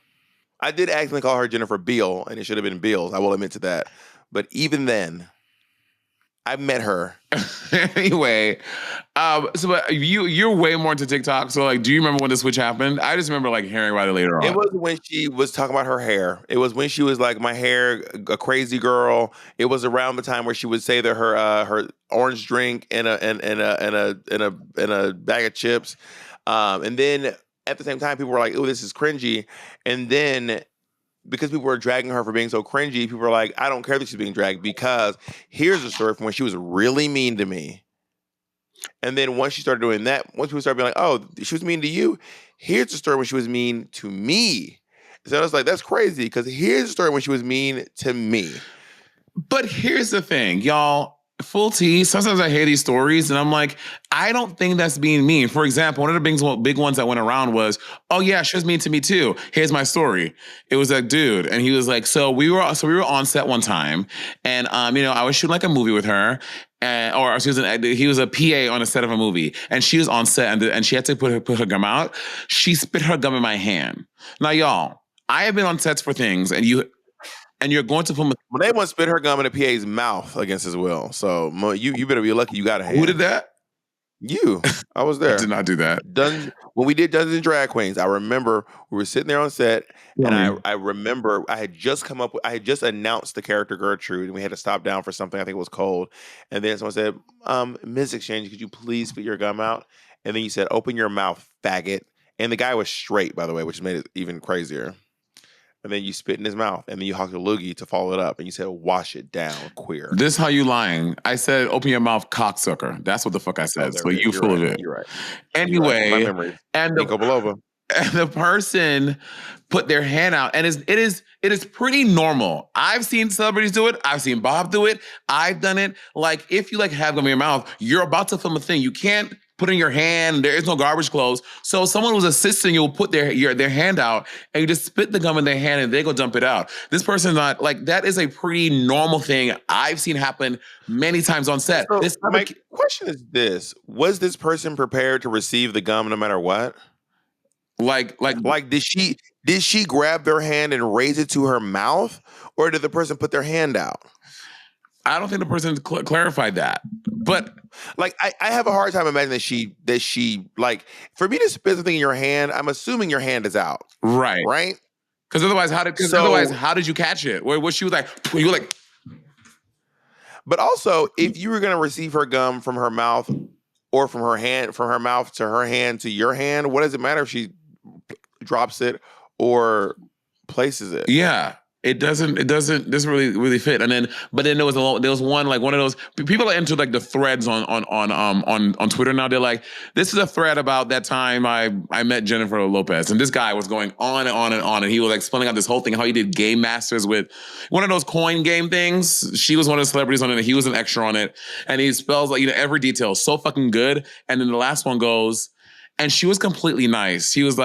I did actually call her Jennifer Biel, and it should have been Beals. I will admit to that. But even then, I met her. Anyway, but you're way more into TikTok. So like, do you remember when the switch happened? I just remember like hearing about it later on. It was when she was talking about her hair. It was when she was like, my hair, a crazy girl. It was around the time where she would say that her orange drink and a bag of chips. And then at the same time, people were like, "Oh, this is cringy." And then because people were dragging her for being so cringy, people were like, I don't care that she's being dragged because here's a story from when she was really mean to me. And then once she started doing that, once people started being like, oh, she was mean to you, here's the story when she was mean to me. So I was like, that's crazy because here's the story when she was mean to me. But here's the thing, y'all. Full tea. Sometimes I hear these stories and I'm like, I don't think that's being mean. For example, one of the big ones that went around was, oh yeah, she was mean to me too. Here's my story. It was a dude and he was like, so we were on set one time and I was shooting like a movie with her. He was a PA on a set of a movie and she was on set and she had to put her gum out. She spit her gum in my hand. Now y'all, I have been on sets for things and you're going to film. Monét once spit her gum in a PA's mouth against his will. So you better be lucky you got a hand. Who did that? I was there. I did not do that. When we did Dungeons and Drag Queens, I remember we were sitting there on set, and I remember I had just announced the character Gertrude, and we had to stop down for something. I think it was cold, and then someone said, "Ms. Exchange, could you please spit your gum out?" And then you said, "Open your mouth, faggot." And the guy was straight, by the way, which made it even crazier. And then you spit in his mouth, and then you honked a loogie to follow it up, and you said, "Wash it down, queer." This how you lying. I said, "Open your mouth, cocksucker." That's what the fuck I said. So you full of it. You're right. Anyway, my memory. And the person put their hand out, and it is pretty normal. I've seen celebrities do it. I've seen Bob do it. I've done it. Like, if you have gum in your mouth, you're about to film a thing. You can't put in your hand. There is no garbage clothes. So someone who's assisting you will put their hand out, and you just spit the gum in their hand, and they go dump it out. This person's not that is a pretty normal thing I've seen happen many times on set. So my question is this: was this person prepared to receive the gum no matter what? Like did she grab their hand and raise it to her mouth, or did the person put their hand out? I don't think the person clarified that, but I have a hard time imagining that she for me to spit something in your hand, I'm assuming your hand is out, right? Because otherwise, how did you catch it? Where she was like, you were like. But also, if you were going to receive her gum from her mouth or from her mouth to her hand to your hand, what does it matter if she drops it or places it? Yeah. It doesn't really fit. But then there was one one of those people are into the threads on Twitter now. They're like, this is a thread about that time I met Jennifer Lopez, and this guy was going on and on and on, and he was explaining out this whole thing, how he did Game Masters with one of those coin game things. She was one of the celebrities on it, and he was an extra on it, and he spells every detail so fucking good. And then the last one goes, and she was completely nice. He was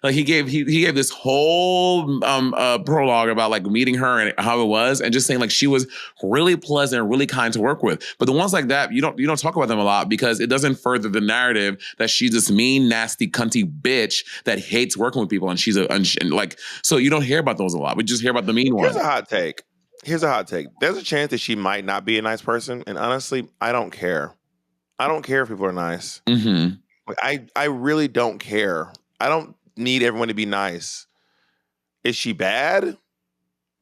he gave this whole prologue about meeting her and how it was, and just saying she was really pleasant, really kind to work with. But the ones like that, you don't talk about them a lot because it doesn't further the narrative that she's this mean, nasty, cunty bitch that hates working with people, and so you don't hear about those a lot. We just hear about the mean ones. Here's a hot take. There's a chance that she might not be a nice person, and honestly, I don't care. I don't care if people are nice. Mm-hmm. I really don't care. I don't need everyone to be nice. Is she bad?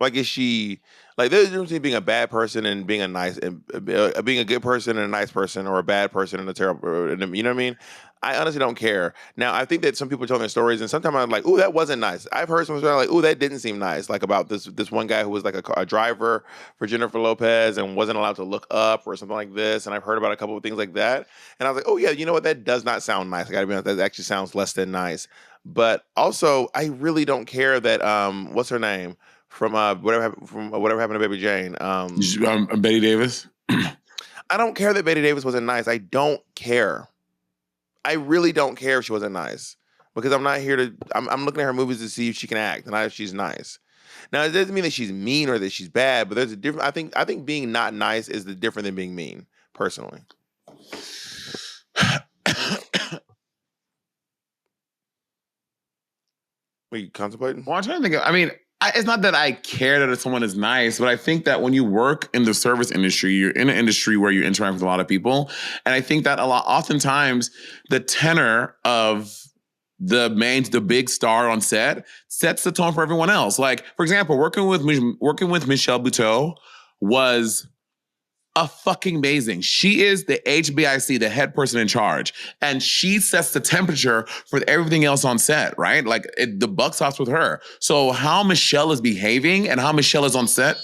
Is she there's a difference between being a bad person and being being a good person and a nice person, or a bad person and a terrible. You know what I mean? I honestly don't care. Now, I think that some people are telling their stories, and sometimes I'm like, "Ooh, that wasn't nice." I've heard some stories "Ooh, that didn't seem nice." About this one guy who was a driver for Jennifer Lopez and wasn't allowed to look up or something like this. And I've heard about a couple of things like that. And I was like, "Oh yeah, you know what? That does not sound nice." I got to be honest, that actually sounds less than nice. But also, I really don't care that what's her name from whatever happened to Baby Jane, Betty Davis. I don't care that Betty Davis wasn't nice. I don't care. I really don't care if she wasn't nice, because I'm not here to. I'm looking at her movies to see if she can act, and not if she's nice. Now, it doesn't mean that she's mean or that she's bad, but there's a different. I think being not nice is different than being mean, personally. Are you contemplating? Well, I'm trying to think. It's not that I care that someone is nice, but I think that when you work in the service industry, you're in an industry where you interact with a lot of people. And I think that oftentimes the tenor of the big star on set sets the tone for everyone else. For example, working with Michelle Buteau was fucking amazing. She is the HBIC, the head person in charge, and she sets the temperature for everything else on set, right? The buck stops with her. So how Michelle is behaving and how Michelle is on set,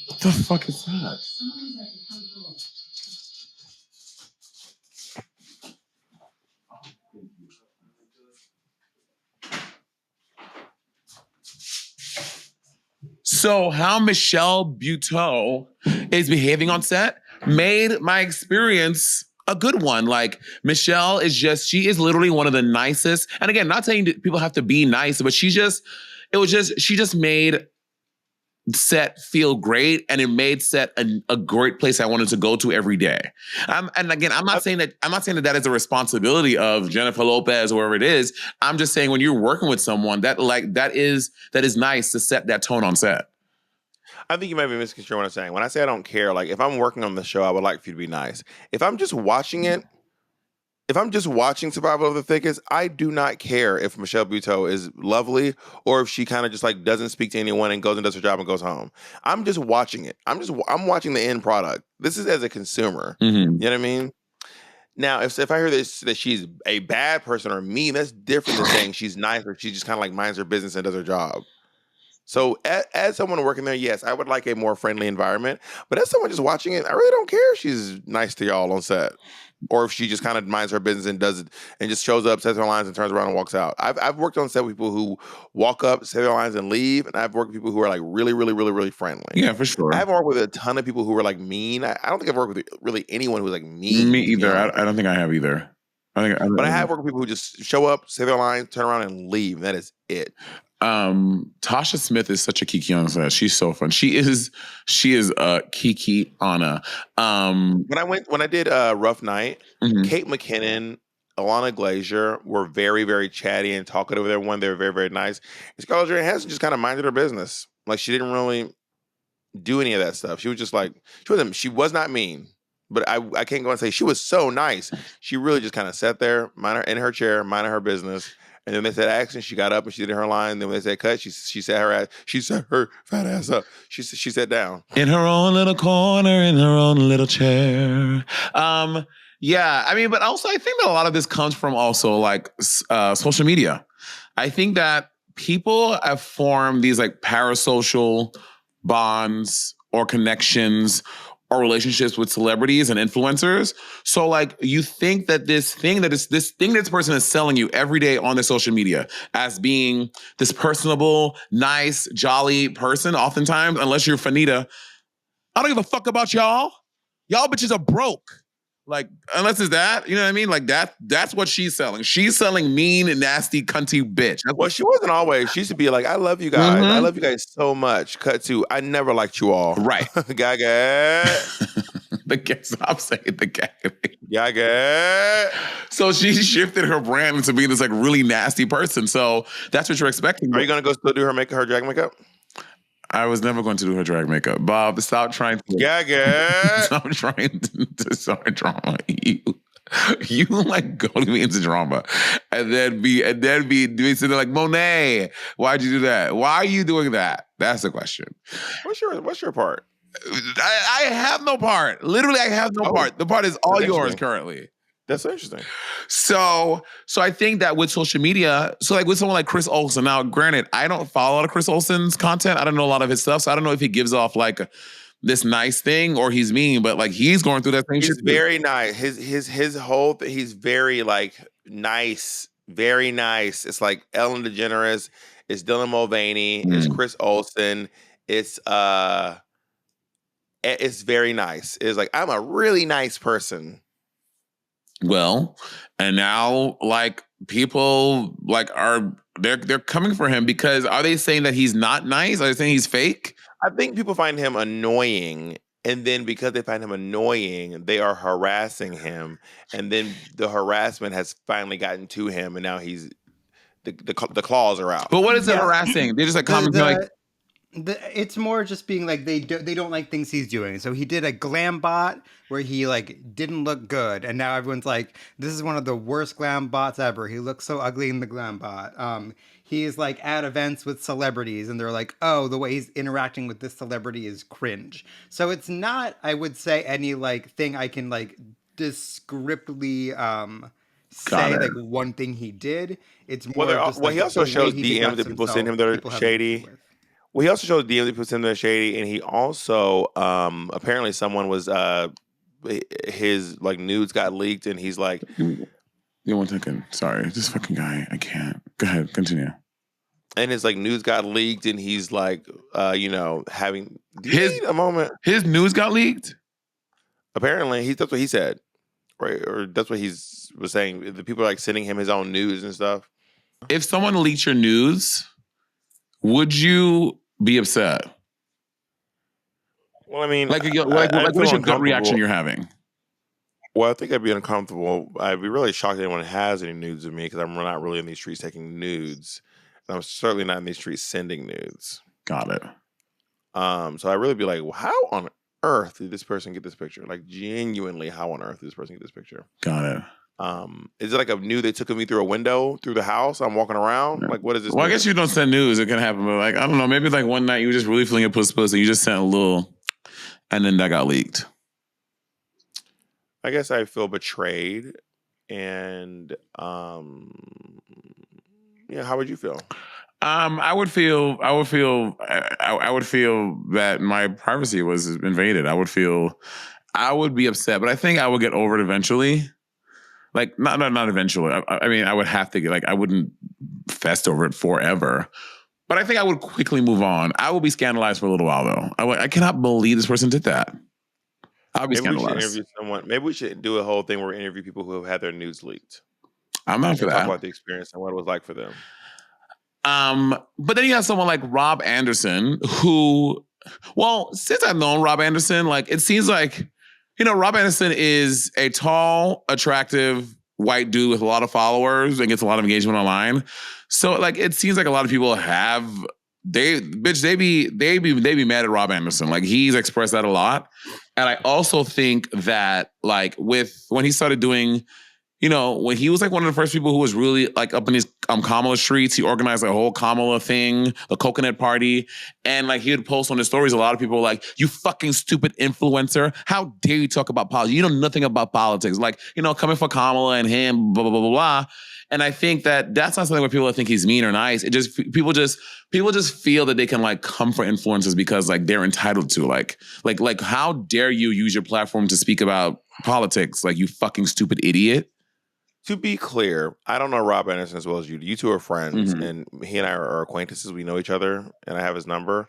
what the fuck is that? So how Michelle Buteau is behaving on set made my experience a good one. Michelle she is literally one of the nicest. And again, not saying that people have to be nice, but she just made set feel great, and it made set a great place I wanted to go to every day. And again, I'm not saying that is a responsibility of Jennifer Lopez or whoever it is. I'm just saying when you're working with someone that is nice to set that tone on set. I think you might be misconstruing what I'm saying. When I say I don't care, if I'm working on the show, I would like for you to be nice. If I'm just watching it, if I'm just watching Survival of the Thickest, I do not care if Michelle Buteau is lovely or if she kind of just like doesn't speak to anyone and goes and does her job and goes home. I'm just watching it. I'm watching the end product. This is as a consumer. Mm-hmm. You know what I mean? Now, if I hear this that she's a bad person or mean, that's different than saying she's nice or she just kind of like minds her business and does her job. So as someone working there, yes, I would like a more friendly environment. But as someone just watching it, I really don't care if she's nice to y'all on set. Or if she just kind of minds her business and does it and just shows up, says her lines, and turns around and walks out. I've worked on set with people who walk up, say their lines, and leave. And I've worked with people who are like really, really, really, really friendly. Yeah, for sure. I haven't worked with a ton of people who are like mean. I don't think I've worked with really anyone who's like mean. Me either. I don't think I have either. But I have worked with people who just show up, say their lines, turn around, and leave. And that is it. Tasha Smith is such a Kiki on set. She's so fun. She is Kiki Anna. When I did Rough Night, Kate McKinnon, Alana Glazier were very, very chatty and talkative with everyone. They were very, very nice. And Scarlett Johansson just kind of minded her business. Like she didn't really do any of that stuff. She was just like she was not mean. But I can't go and say she was so nice. She really just kind of sat there, in her chair, minding her business. And then they said action. She got up and she did her line. Then when they said cut, she set her fat ass up. She sat down in her own little corner, in her own little chair. Yeah, I mean, but also I think that a lot of this comes from also like social media. I think that people have formed these like parasocial bonds or connections or relationships with celebrities and influencers. So like you think that this thing that this person is selling you every day on their social media as being this personable, nice, jolly person, oftentimes, unless you're Fanita, I don't give a fuck about y'all. Y'all bitches are broke. Like, unless it's that, you know what I mean? Like that's what she's selling. She's selling mean and nasty, cunty bitch. Well, she wasn't always. She used to be like, I love you guys. I love you guys so much. Cut to, I never liked you all. Right. Gaga. Stop saying the gaga. Gaga. So she shifted her brand into being this like really nasty person. So that's what you're expecting. Are you going to go still do her drag makeup? I was never going to do her drag makeup. Bob, stop trying to... Gaga! Stop trying to start drama. You like go to me into drama. And then be sitting there like, Monét, why'd you do that? Why are you doing that? That's the question. What's your part? I have no part. Literally, I have no part. The part is all yours currently. That's interesting. So I think that with social media, so like with someone like Chris Olsen, now granted, I don't follow a lot of Chris Olsen's content. I don't know a lot of his stuff. So I don't know if he gives off like this nice thing or he's mean, but like he's going through that thing. He's very nice. His whole thing, he's very like nice, very nice. It's like Ellen DeGeneres, it's Dylan Mulvaney, it's Chris Olsen, it's very nice. It's like, I'm a really nice person. Well, and now like people like they're coming for him because are they saying that he's not nice? Are they saying he's fake? I think people find him annoying, and then because they find him annoying, they are harassing him, and then the harassment has finally gotten to him, and now he's the claws are out. But what is the harassing? They're just like commenting like. It's more just being like they don't like things he's doing. So he did a glam bot where he like didn't look good, and now everyone's like, "This is one of the worst glam bots ever. He looks so ugly in the glam bot." He's like at events with celebrities, and they're like, "Oh, the way he's interacting with this celebrity is cringe." So it's not, I would say, any like thing I can like descriptively say like one thing he did. It's more just like he also shows DMs that people send him that are shady. Well, he also showed DMs that people send him that are shady, and he also apparently someone was his like nudes got leaked, and he's like, "You 1 second, sorry, this fucking guy, I can't." Go ahead, continue. And his like news got leaked, and he's like, having a moment. His news got leaked. Apparently, that's what he said, right? Or that's what he was saying. The people are like sending him his own news and stuff. If someone leaked your news, would you be upset? Well, I mean, what is your gut reaction you're having? Well, I think I'd be uncomfortable. I'd be really shocked that anyone has any nudes of me because I'm not really in these streets taking nudes. And I'm certainly not in these streets sending nudes. Got it. So I'd really be like, well, how on earth did this person get this picture? Like, genuinely, how on earth did this person get this picture? Got it. Is it like a nude they took of me through a window through the house? I'm walking around. Like, what is this? Well, I guess you don't send news. It can happen, but like I don't know. Maybe like one night you were just really feeling a puss, and you just sent a little, and then that got leaked. I guess I feel betrayed, and yeah. How would you feel? I would feel that my privacy was invaded. I would be upset, but I think I would get over it eventually. Like not eventually. I mean, I would have to get I wouldn't fest over it forever. But I think I would quickly move on. I will be scandalized for a little while though. I cannot believe this person did that. I'll be scandalized. We should interview someone. Maybe we should do a whole thing where we interview people who have had their nudes leaked. I'm not for that. Talk about the experience and what it was like for them. But then you have someone like Rob Anderson who, well, since I've known Rob Anderson, like it seems like, Rob Anderson is a tall, attractive white dude with a lot of followers and gets a lot of engagement online. So like it seems like a lot of people they be mad at Rob Anderson. Like he's expressed that a lot. And I also think that like when he started doing, when he was like one of the first people who was really like up in these Kamala streets, he organized a whole Kamala thing, the coconut party. And like he would post on his stories, a lot of people were like, you fucking stupid influencer. How dare you talk about politics? You know nothing about politics. Like, coming for Kamala and him, blah, blah, blah, blah, blah. And I think that that's not something where people think he's mean or nice. It just, people just feel that they can like come for influencers because like they're entitled to like how dare you use your platform to speak about politics? Like you fucking stupid idiot. To be clear, I don't know Rob Anderson as well as you. You two are friends, and he and I are acquaintances. We know each other, and I have his number.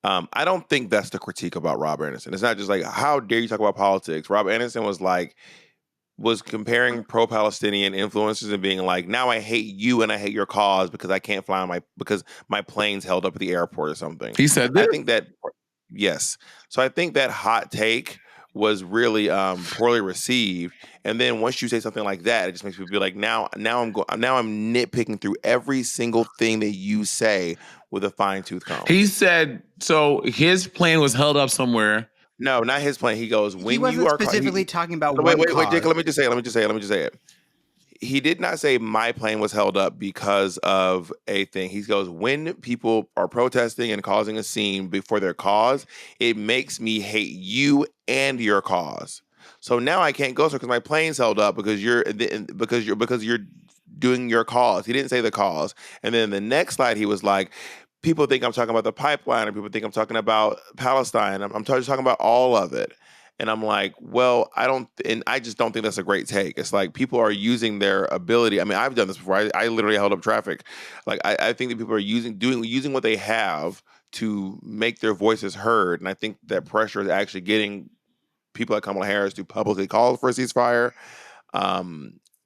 I don't think that's the critique about Rob Anderson. It's not just like, how dare you talk about politics? Rob Anderson was comparing pro-Palestinian influencers and being like, now I hate you and I hate your cause because I can't fly because my plane's held up at the airport or something. He said that? I think that, yes. So I think that hot take was really poorly received, and then once you say something like that, it just makes people be like, now I'm nitpicking through every single thing that you say with a fine-tooth comb. He said so. His plane was held up somewhere. No, not his plane. He goes, when he wasn't you are specifically talking about wait, cause. Jacob. Let me just say it. He did not say my plane was held up because of a thing. He goes, when people are protesting and causing a scene before their cause, it makes me hate you and your cause. So now I can't go because my plane's held up because you're doing your cause. He didn't say the cause. And then the next slide, he was like, people think I'm talking about the pipeline, or people think I'm talking about Palestine. I'm just talking about all of it. And I'm like, well, I just don't think that's a great take. It's like people are using their ability. I mean, I've done this before. I literally held up traffic. Like, I think that people are using what they have to make their voices heard. And I think that pressure is actually getting people like Kamala Harris to publicly call for a ceasefire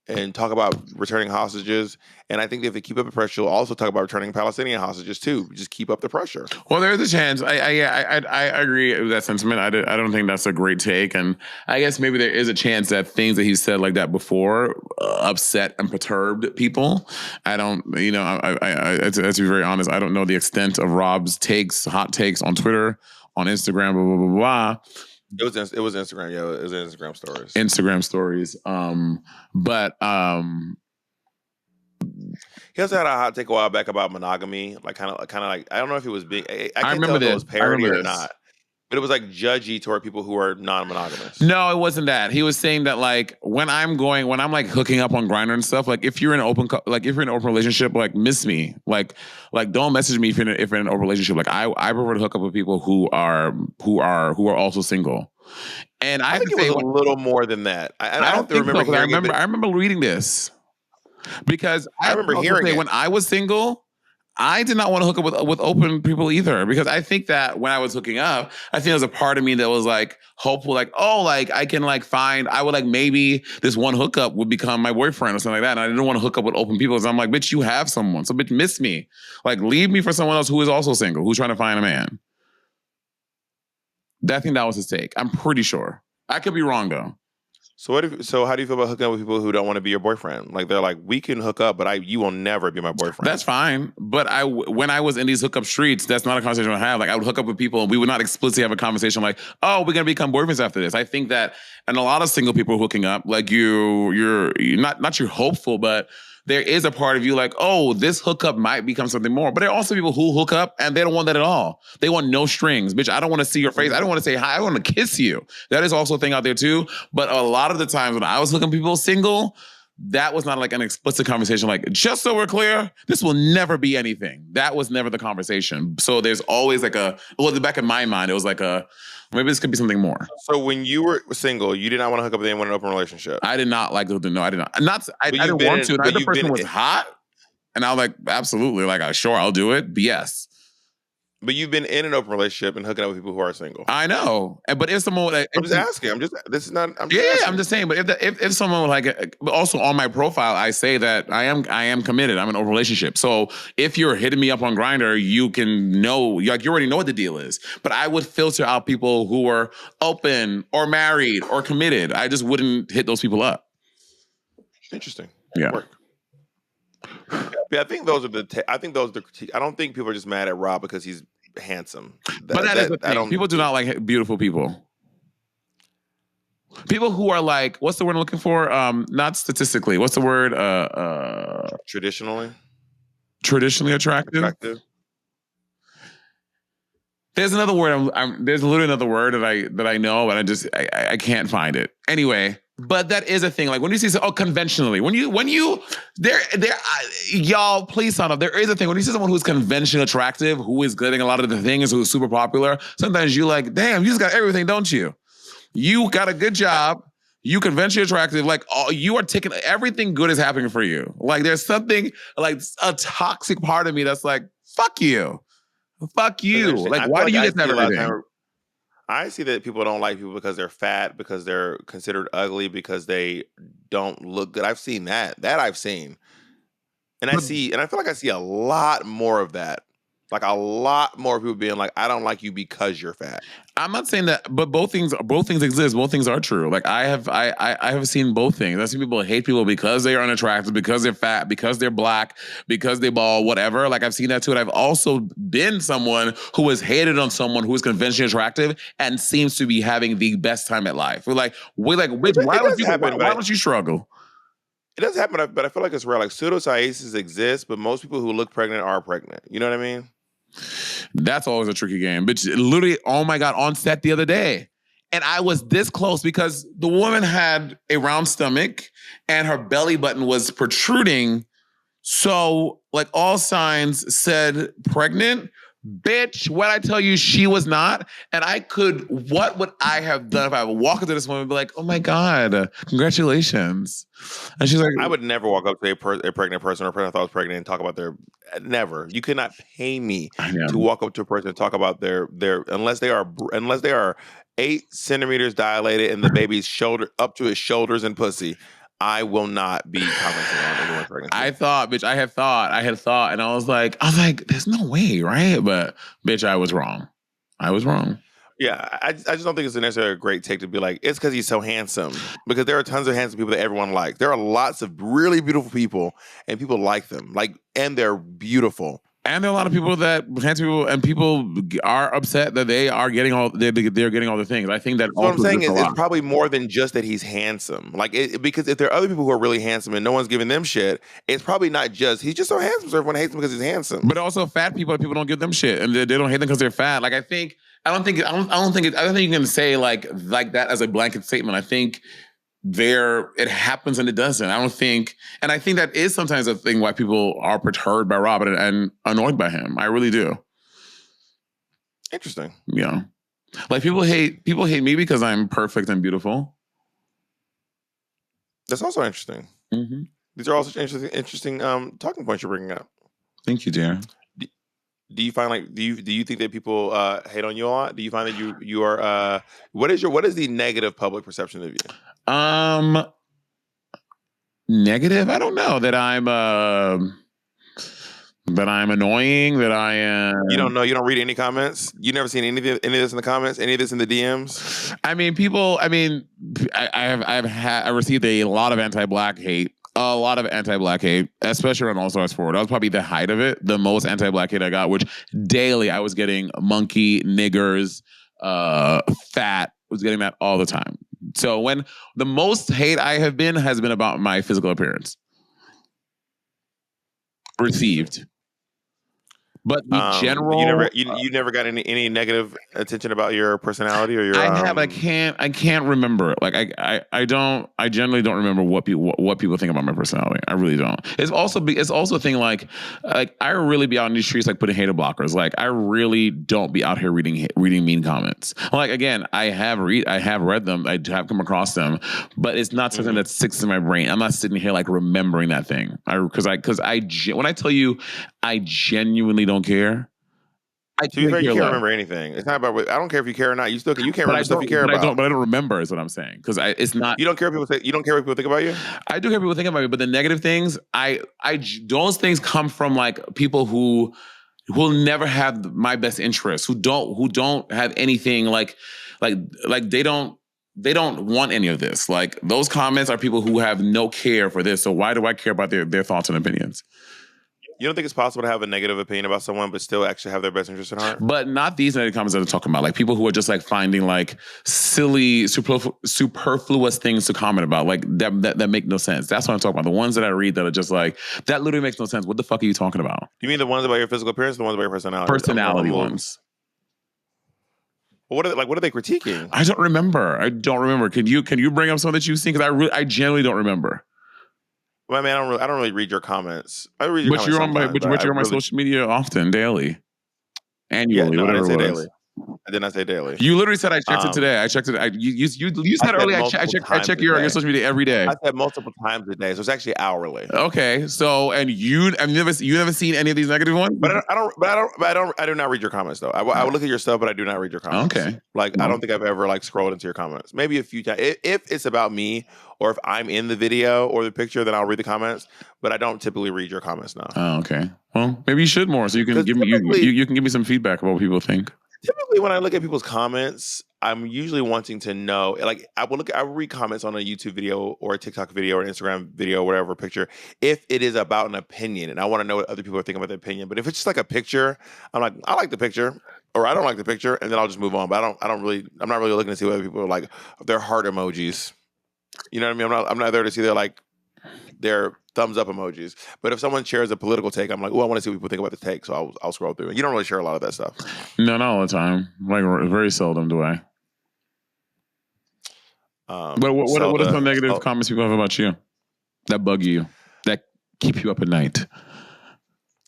and talk about returning hostages. And I think that if they keep up the pressure, you'll also talk about returning Palestinian hostages too. Just keep up the pressure. Well, there's a chance. I agree with that sentiment. I don't think that's a great take. And I guess maybe there is a chance that things that he said like that before upset and perturbed people. I don't, to be very honest, I don't know the extent of Rob's hot takes on Twitter, on Instagram, blah, blah, blah, blah. It was Instagram. Yeah, it was Instagram stories. Instagram stories. But he also had a hot take a while back about monogamy, like kind of like, I don't know if it was big. I can't remember tell if it was parody or this. not. But it was like judgy toward people who are non-monogamous. No, it wasn't that. He was saying that like when I'm like hooking up on Grindr and stuff, like if you're in an open relationship, like miss me, like don't message me if you're in an open relationship. Like I prefer to hook up with people who are also single. And I think it was a little more than that. I have to remember hearing it. I remember reading this because I remember hearing it when I was single. I did not want to hook up with open people either, because I think that when I was hooking up, I think there was a part of me that was like hopeful, like, oh, like I can like I would like maybe this one hookup would become my boyfriend or something like that. And I didn't want to hook up with open people because I'm like, bitch, you have someone. So bitch, miss me. Like leave me for someone else who is also single, who's trying to find a man. I think that was his take. I'm pretty sure. I could be wrong though. So how do you feel about hooking up with people who don't want to be your boyfriend? Like they're like, we can hook up, but you will never be my boyfriend. That's fine. But when I was in these hookup streets, that's not a conversation I have. Like I would hook up with people and we would not explicitly have a conversation like, oh, we're gonna become boyfriends after this. I think that, and a lot of single people hooking up, like you're not you're hopeful, but there is a part of you like, oh, this hookup might become something more. But there are also people who hook up and they don't want that at all. They want no strings. Bitch, I don't want to see your face. I don't want to say hi. I want to kiss you. That is also a thing out there too. But a lot of the times when I was hooking people single, that was not like an explicit conversation. Like, just so we're clear, this will never be anything. That was never the conversation. So there's always like in the back of my mind, it was like maybe this could be something more. So when you were single, you did not want to hook up with anyone in an open relationship? I did not like no, I did not. I didn't want to. The person was hot. And I was like, absolutely. Like, sure, I'll do it. But yes. But you've been in an open relationship and hooking up with people who are single. I know, but if someone, I'm just asking. I'm just saying. But if someone like, also on my profile, I say that I am committed. I'm in an open relationship. So if you're hitting me up on Grindr, you can know, like you already know what the deal is. But I would filter out people who are open or married or committed. I just wouldn't hit those people up. Interesting. Yeah. Work. Yeah, I think those are the critiques. I don't think people are just mad at Rob because he's handsome. But that is the thing. People do not like beautiful people. People who are like, what's the word I'm looking for? Not statistically. What's the word? Traditionally attractive. There's another word. There's literally another word that I know, but I can't find it. Anyway. But that is a thing. Like when you see, conventionally, y'all, please sign up. There is a thing when you see someone who's conventionally attractive, who is getting a lot of the things, who's super popular. Sometimes you like, damn, you just got everything, don't you? You got a good job. You conventionally attractive. Like you are taking everything good is happening for you. Like there's something like a toxic part of me that's like, fuck you. Like why do you get everything? I see that people don't like people because they're fat, because they're considered ugly, because they don't look good. I've seen that. I've seen. And I feel like I see a lot more of that. Like a lot more people being like, I don't like you because you're fat. I'm not saying that, but both things exist. Both things are true. Like I have seen both things. I've seen people hate people because they are unattractive, because they're fat, because they're black, because they bald, whatever. Like I've seen that too. And I've also been someone who has hated on someone who is conventionally attractive and seems to be having the best time at life. Why don't you struggle? It does happen, but I feel like it's rare. Like pseudosciasis exists, but most people who look pregnant are pregnant. You know what I mean? That's always a tricky game. But literally, oh my God, on set the other day. And I was this close because the woman had a round stomach and her belly button was protruding. So like all signs said pregnant. Bitch, what I tell you, she was not. And what would I have done if I would walk into this woman and be like, oh my God, congratulations. And she's like, I would never walk up to a pregnant person or a person I thought was pregnant and talk about never. You could not pay me to walk up to a person and talk about their unless they are 8 centimeters dilated and the baby's shoulder up to his shoulders and pussy. I will not be commenting on anyone's pregnancy. I had thought, and I was like, there's no way, right? But bitch, I was wrong. Yeah, I just don't think it's necessarily a great take to be like, it's because he's so handsome. Because there are tons of handsome people that everyone likes. There are lots of really beautiful people, and people like them. And they're beautiful. And there are a lot of people handsome people, and people are upset that they are getting they're getting all the things. I think that. So what I'm saying is, it's probably more than just that he's handsome. Because if there are other people who are really handsome and no one's giving them shit, it's probably not just he's just so handsome, so everyone hates him because he's handsome. But also, fat people don't give them shit, and they don't hate them because they're fat. Like I don't think you can say like that as a blanket statement. I think it happens and it doesn't. I think that is sometimes a thing why people are perturbed by Robert and annoyed by him. I really do. Interesting. Yeah. Like people hate me because I'm perfect and beautiful. That's also interesting. Mm-hmm. These are all such interesting talking points you're bringing up. Thank you, dear. Do you find do you think that people hate on you a lot? Do you find that you are what is the negative public perception of you? Negative? I don't know that I'm That I'm annoying. That I am. You don't know. You don't read any comments. You never seen any of this in the comments. Any of this in the DMs. I mean, people. I mean, I received a lot of anti-black hate. A lot of anti-black hate, especially around All Stars 4. That was probably the height of it. The most anti-black hate I got, which daily I was getting monkey, niggers, fat. Was getting that all the time. So when the most hate I have been has been about my physical appearance. Received. But the general, you never got any negative attention about your personality or your. I can't remember it. Like I generally don't remember what people think about my personality. I really don't. It's also a thing like I really be out in these streets like putting hater blockers. Like I really don't be out here reading mean comments. Like again, I have read them. I have come across them, but it's not something that sticks in my brain. I'm not sitting here like remembering that thing. When I tell you, I genuinely don't care. You can't remember anything. It's not about. I don't care if you care or not. You can't remember stuff you care about. But I don't remember. Is what I'm saying because it's not. You don't care what people think about you. I do care what people think about me, but the negative things, those things come from like people who will never have my best interests, who don't have anything like they don't want any of this. Like those comments are people who have no care for this. So why do I care about their thoughts and opinions? You don't think it's possible to have a negative opinion about someone but still actually have their best interest at heart? But not these negative comments that I'm talking about. Like people who are just like finding like silly, superfluous things to comment about, like that make no sense. That's what I'm talking about. The ones that I read that are just like, that literally makes no sense. What the fuck are you talking about? You mean the ones about your physical appearance or the ones about your personality? Personality ones. What are they critiquing? I don't remember. Can you bring up some that you've seen? Because I genuinely don't remember. Well, I mean, I don't really read your comments. I read your comments. But you're on my social media often, daily, annually, whatever it was. Daily. I did not say daily. You literally said I checked it today. I checked it. You said earlier. I check your social media every day. I said multiple times a day, so it's actually hourly. Okay, so and you never seen any of these negative ones? But I do not read your comments though. I would look at your stuff, but I do not read your comments. Okay, like I don't think I've ever like scrolled into your comments. Maybe a few times. If it's about me or if I'm in the video or the picture, then I'll read the comments. But I don't typically read your comments now. Oh, okay. Well, maybe you should more, so you can give me you can give me some feedback about what people think. Typically, when I look at people's comments, I'm usually wanting to know. Like, I will read comments on a YouTube video or a TikTok video or an Instagram video or whatever picture if it is about an opinion, and I want to know what other people are thinking about the opinion. But if it's just like a picture, I'm like, I like the picture, or I don't like the picture, and then I'll just move on. But I'm not really looking to see whether people are like their heart emojis. You know what I mean? I'm not there to see their thumbs up emojis. But if someone shares a political take, I'm like, oh, I want to see what people think about the take. So I'll scroll through. You don't really share a lot of that stuff. No, not all the time. Like very seldom do I. But what are some negative comments people have about you that bug you, that keep you up at night?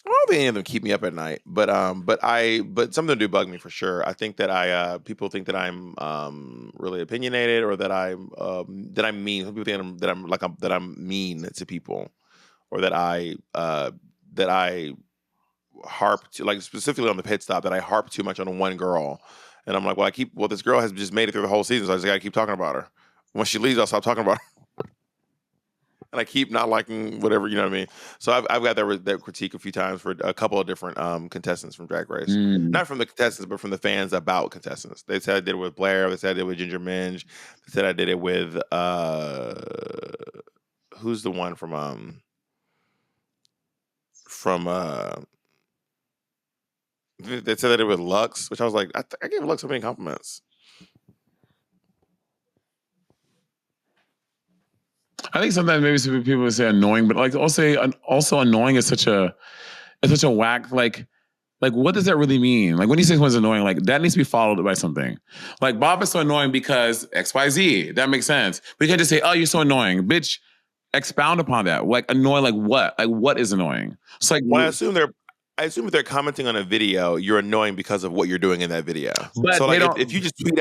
I don't think any of them keep me up at night, but some of them do bug me for sure. I think that people think that I'm really opinionated or that I'm mean. Some people think that I'm mean to people, or that I harp to, like specifically on the pit stop, that I harp too much on one girl, and I'm like, well, this girl has just made it through the whole season, so I just gotta keep talking about her. When she leaves, I'll stop talking about her. And I keep not liking whatever, you know what I mean? So I've got that critique a few times for a couple of different contestants from Drag Race. Not from the contestants, but from the fans about contestants. They said I did it with Blair. They said I did it with Ginger Minge. They said I did it with, who's the one from they said I did it with Lux, which I was like, I gave Lux so many compliments. I think sometimes maybe some people would say annoying, but like also annoying is such a whack, like what does that really mean? Like when you say someone's annoying, like that needs to be followed by something. Like Bob is so annoying because XYZ. That makes sense. But you can't just say, oh, you're so annoying. Bitch, expound upon that. Like annoying, like what? Like what is annoying? It's like I assume if they're commenting on a video, you're annoying because of what you're doing in that video. But so like if you just tweet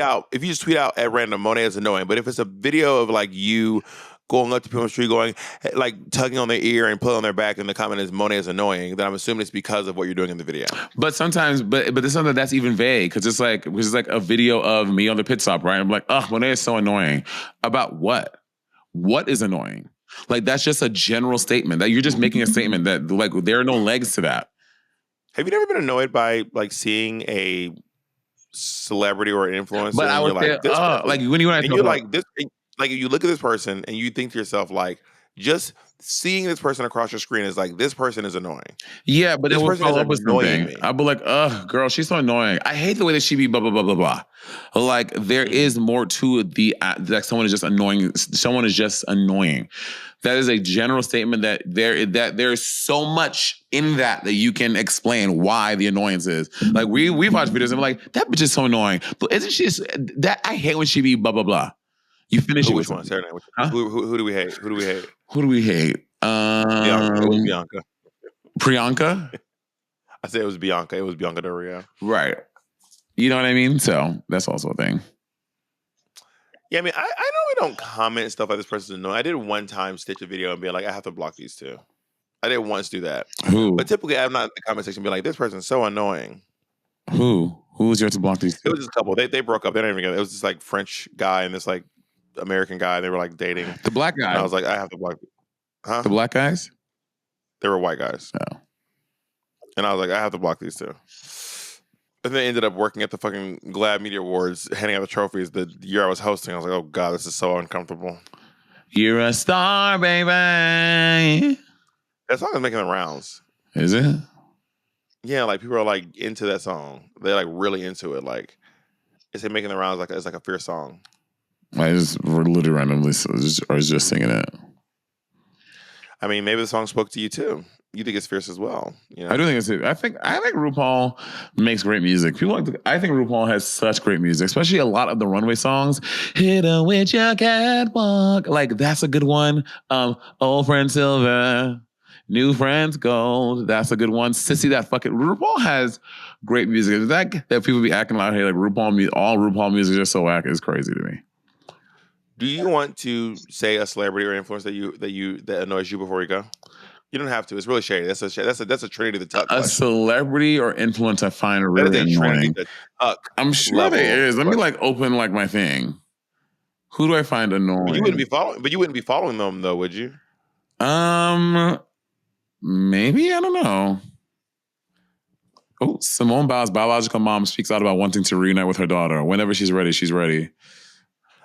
out at random, Monét is annoying. But if it's a video of like you going up to people on the street, going like tugging on their ear and pulling on their back, and the comment is Monét is annoying, then I'm assuming it's because of what you're doing in the video. But sometimes, but there's something that's even vague because it's like a video of me on the pit stop, right? I'm like, oh, Monét is so annoying. About what? What is annoying? Like that's just a general statement that you're just making a statement that like there are no legs to that. Have you never been annoyed by like seeing a celebrity or an influencer, But I and would you're say, like this person, like when I and talk you're about, like this, like you look at this person and you think to yourself like, just seeing this person across your screen is like this person is annoying. yeah, but then This we'll person is follow up with annoying something. me. I'll be like, ugh, girl, she's so annoying. I hate the way that she be blah blah blah blah blah. Like there is more to the like someone is just annoying. Someone is just annoying. That is a general statement that there's so much in that you can explain why the annoyance is. Like we've watched videos and I'm like, that bitch is so annoying. But isn't she that I hate when she be blah blah blah. You finish it with Which one? something. Sarah, Huh? who do we hate? Who do we hate? Who do we hate? Bianca. It was Bianca. Priyanka? I said it was Bianca. It was Bianca Del Rio. Right. You know what I mean? So that's also a thing. Yeah, I mean, I normally don't comment stuff like this person's annoying. I did one time stitch a video and be like, I have to block these two. I did once do that. Who? But typically, I'm not in the comment section be like, this person's so annoying. Who? Who was there to block these two? It was just a couple. They broke up. They don't even get it. It was this like French guy and this like American guy. They were like dating. The black guy. And I was like, I have to block. Huh? The black guys? They were white guys. Oh. And I was like, I have to block these two. And they ended up working at the fucking Glad Media Awards, handing out the trophies the year I was hosting. I was like, oh God, this is so uncomfortable. You're a star, baby. That song is making the rounds. Is it? Yeah, like people are like into that song. They're like really into it. Like it's making the rounds like it's like a fierce song. I just literally randomly I was just singing it. I mean, maybe the song spoke to you too. You think it's fierce as well. You know? I do think it's. I think RuPaul makes great music. People like. I think RuPaul has such great music, especially a lot of the runway songs. Hit her with your catwalk, like that's a good one. Old friend silver, new friends gold. That's a good one. Sissy, that fucking RuPaul has great music. That people be acting like, hey, like RuPaul, all RuPaul music is just so whack is crazy to me. Do you want to say a celebrity or influence that annoys you before we go? You don't have to. It's really shady. That's a Trinity the Tuck question. A celebrity or influence I find really annoying. I'm sure there is. Let me like open like my thing. Who do I find annoying? But you wouldn't be following them though, would you? Maybe, I don't know. Oh, Simone Biles' biological mom speaks out about wanting to reunite with her daughter. Whenever she's ready, she's ready.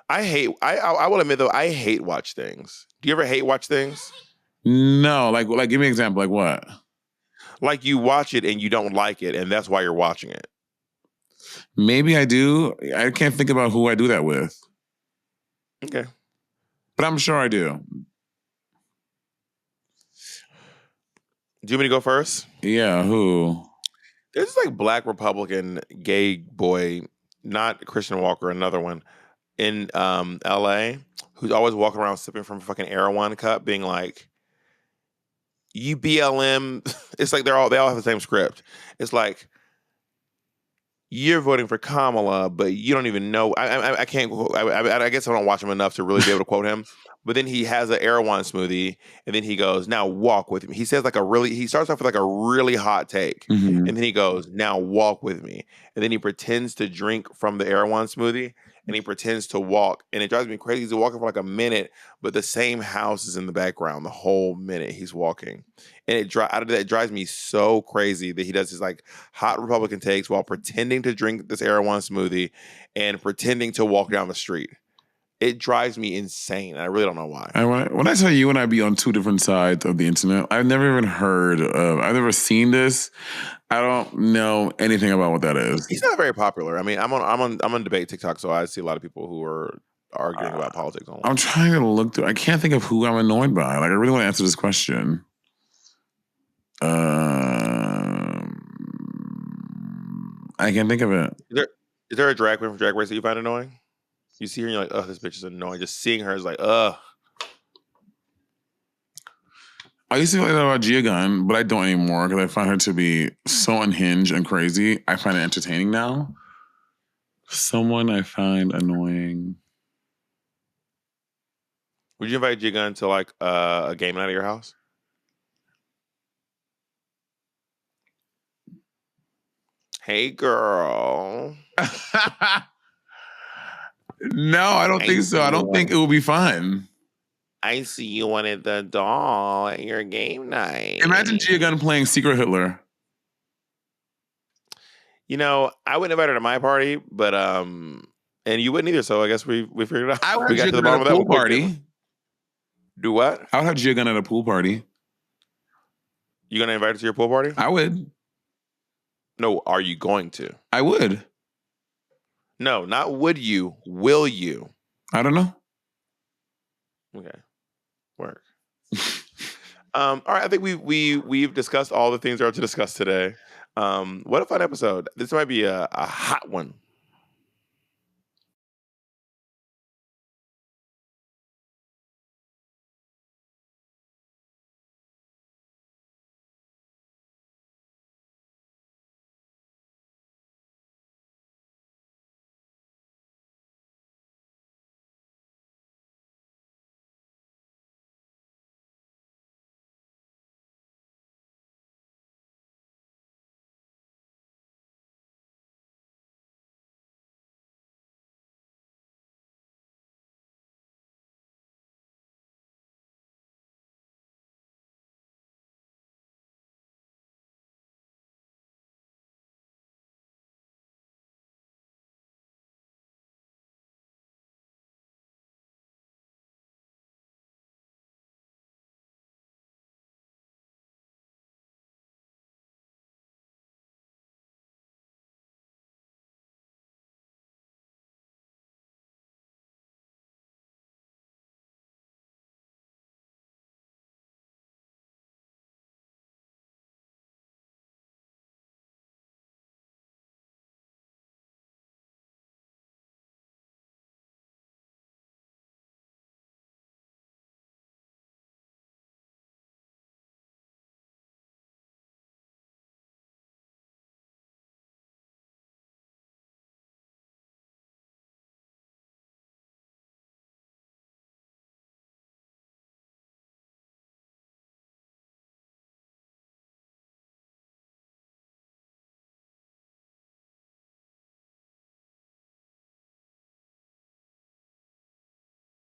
I will admit though, I hate watch things. Do you ever hate watch things? No, like give me an example. Like what? Like you watch it and you don't like it, and that's why you're watching it. Maybe I do. I can't think about who I do that with. Okay. But I'm sure I do. Do you want me to go first? Yeah, who? There's this like black Republican gay boy, not Christian Walker, another one, in LA, who's always walking around sipping from a fucking Erewhon cup, being like, you BLM. It's like they all have the same script. It's like, you're voting for Kamala, but you don't even know. I can't. I guess I don't watch him enough to really be able to quote him. But then he has an Erewhon smoothie, and then he goes, "Now walk with me." He says he starts off with like a really hot take, and then he goes, "Now walk with me," and then he pretends to drink from the Erewhon smoothie, and he pretends to walk, and it drives me crazy. He's walking for like a minute, but the same house is in the background the whole minute he's walking, and it drives me so crazy that he does his like hot Republican takes while pretending to drink this Erewhon smoothie and pretending to walk down the street. It drives me insane. I really don't know why. When I tell you and I be on two different sides of the internet, I've never even I've never seen this. I don't know anything about what that is. He's not very popular. I mean, I'm on debate TikTok, so I see a lot of people who are arguing about politics online. I'm trying to look through. I can't think of who I'm annoyed by. Like, I really want to answer this question. I can't think of it. Is there a drag queen from Drag Race that you find annoying? You see her and you're like, oh, this bitch is annoying. Just seeing her is like, ugh. I used to feel like that about Gia Gunn, but I don't anymore because I find her to be so unhinged and crazy. I find it entertaining now. Someone I find annoying. Would you invite Gia Gunn to like a game night at your house? Hey, girl. No, I don't think so. I don't think it will be fun. I see you wanted the doll at your game night. Imagine Gia Gunn playing Secret Hitler. I wouldn't invite her to my party, but and you wouldn't either. So I guess we figured it out. I would We have got to the Jigga bottom at of a that pool one. party. Do what? I would have Jigga at a pool party. You gonna invite her to your pool party? I would. No, are you going to? I would. No, not would you. Will you? I don't know. Okay. Work. All right. I think we've discussed all the things there are to discuss today. What a fun episode. This might be a hot one.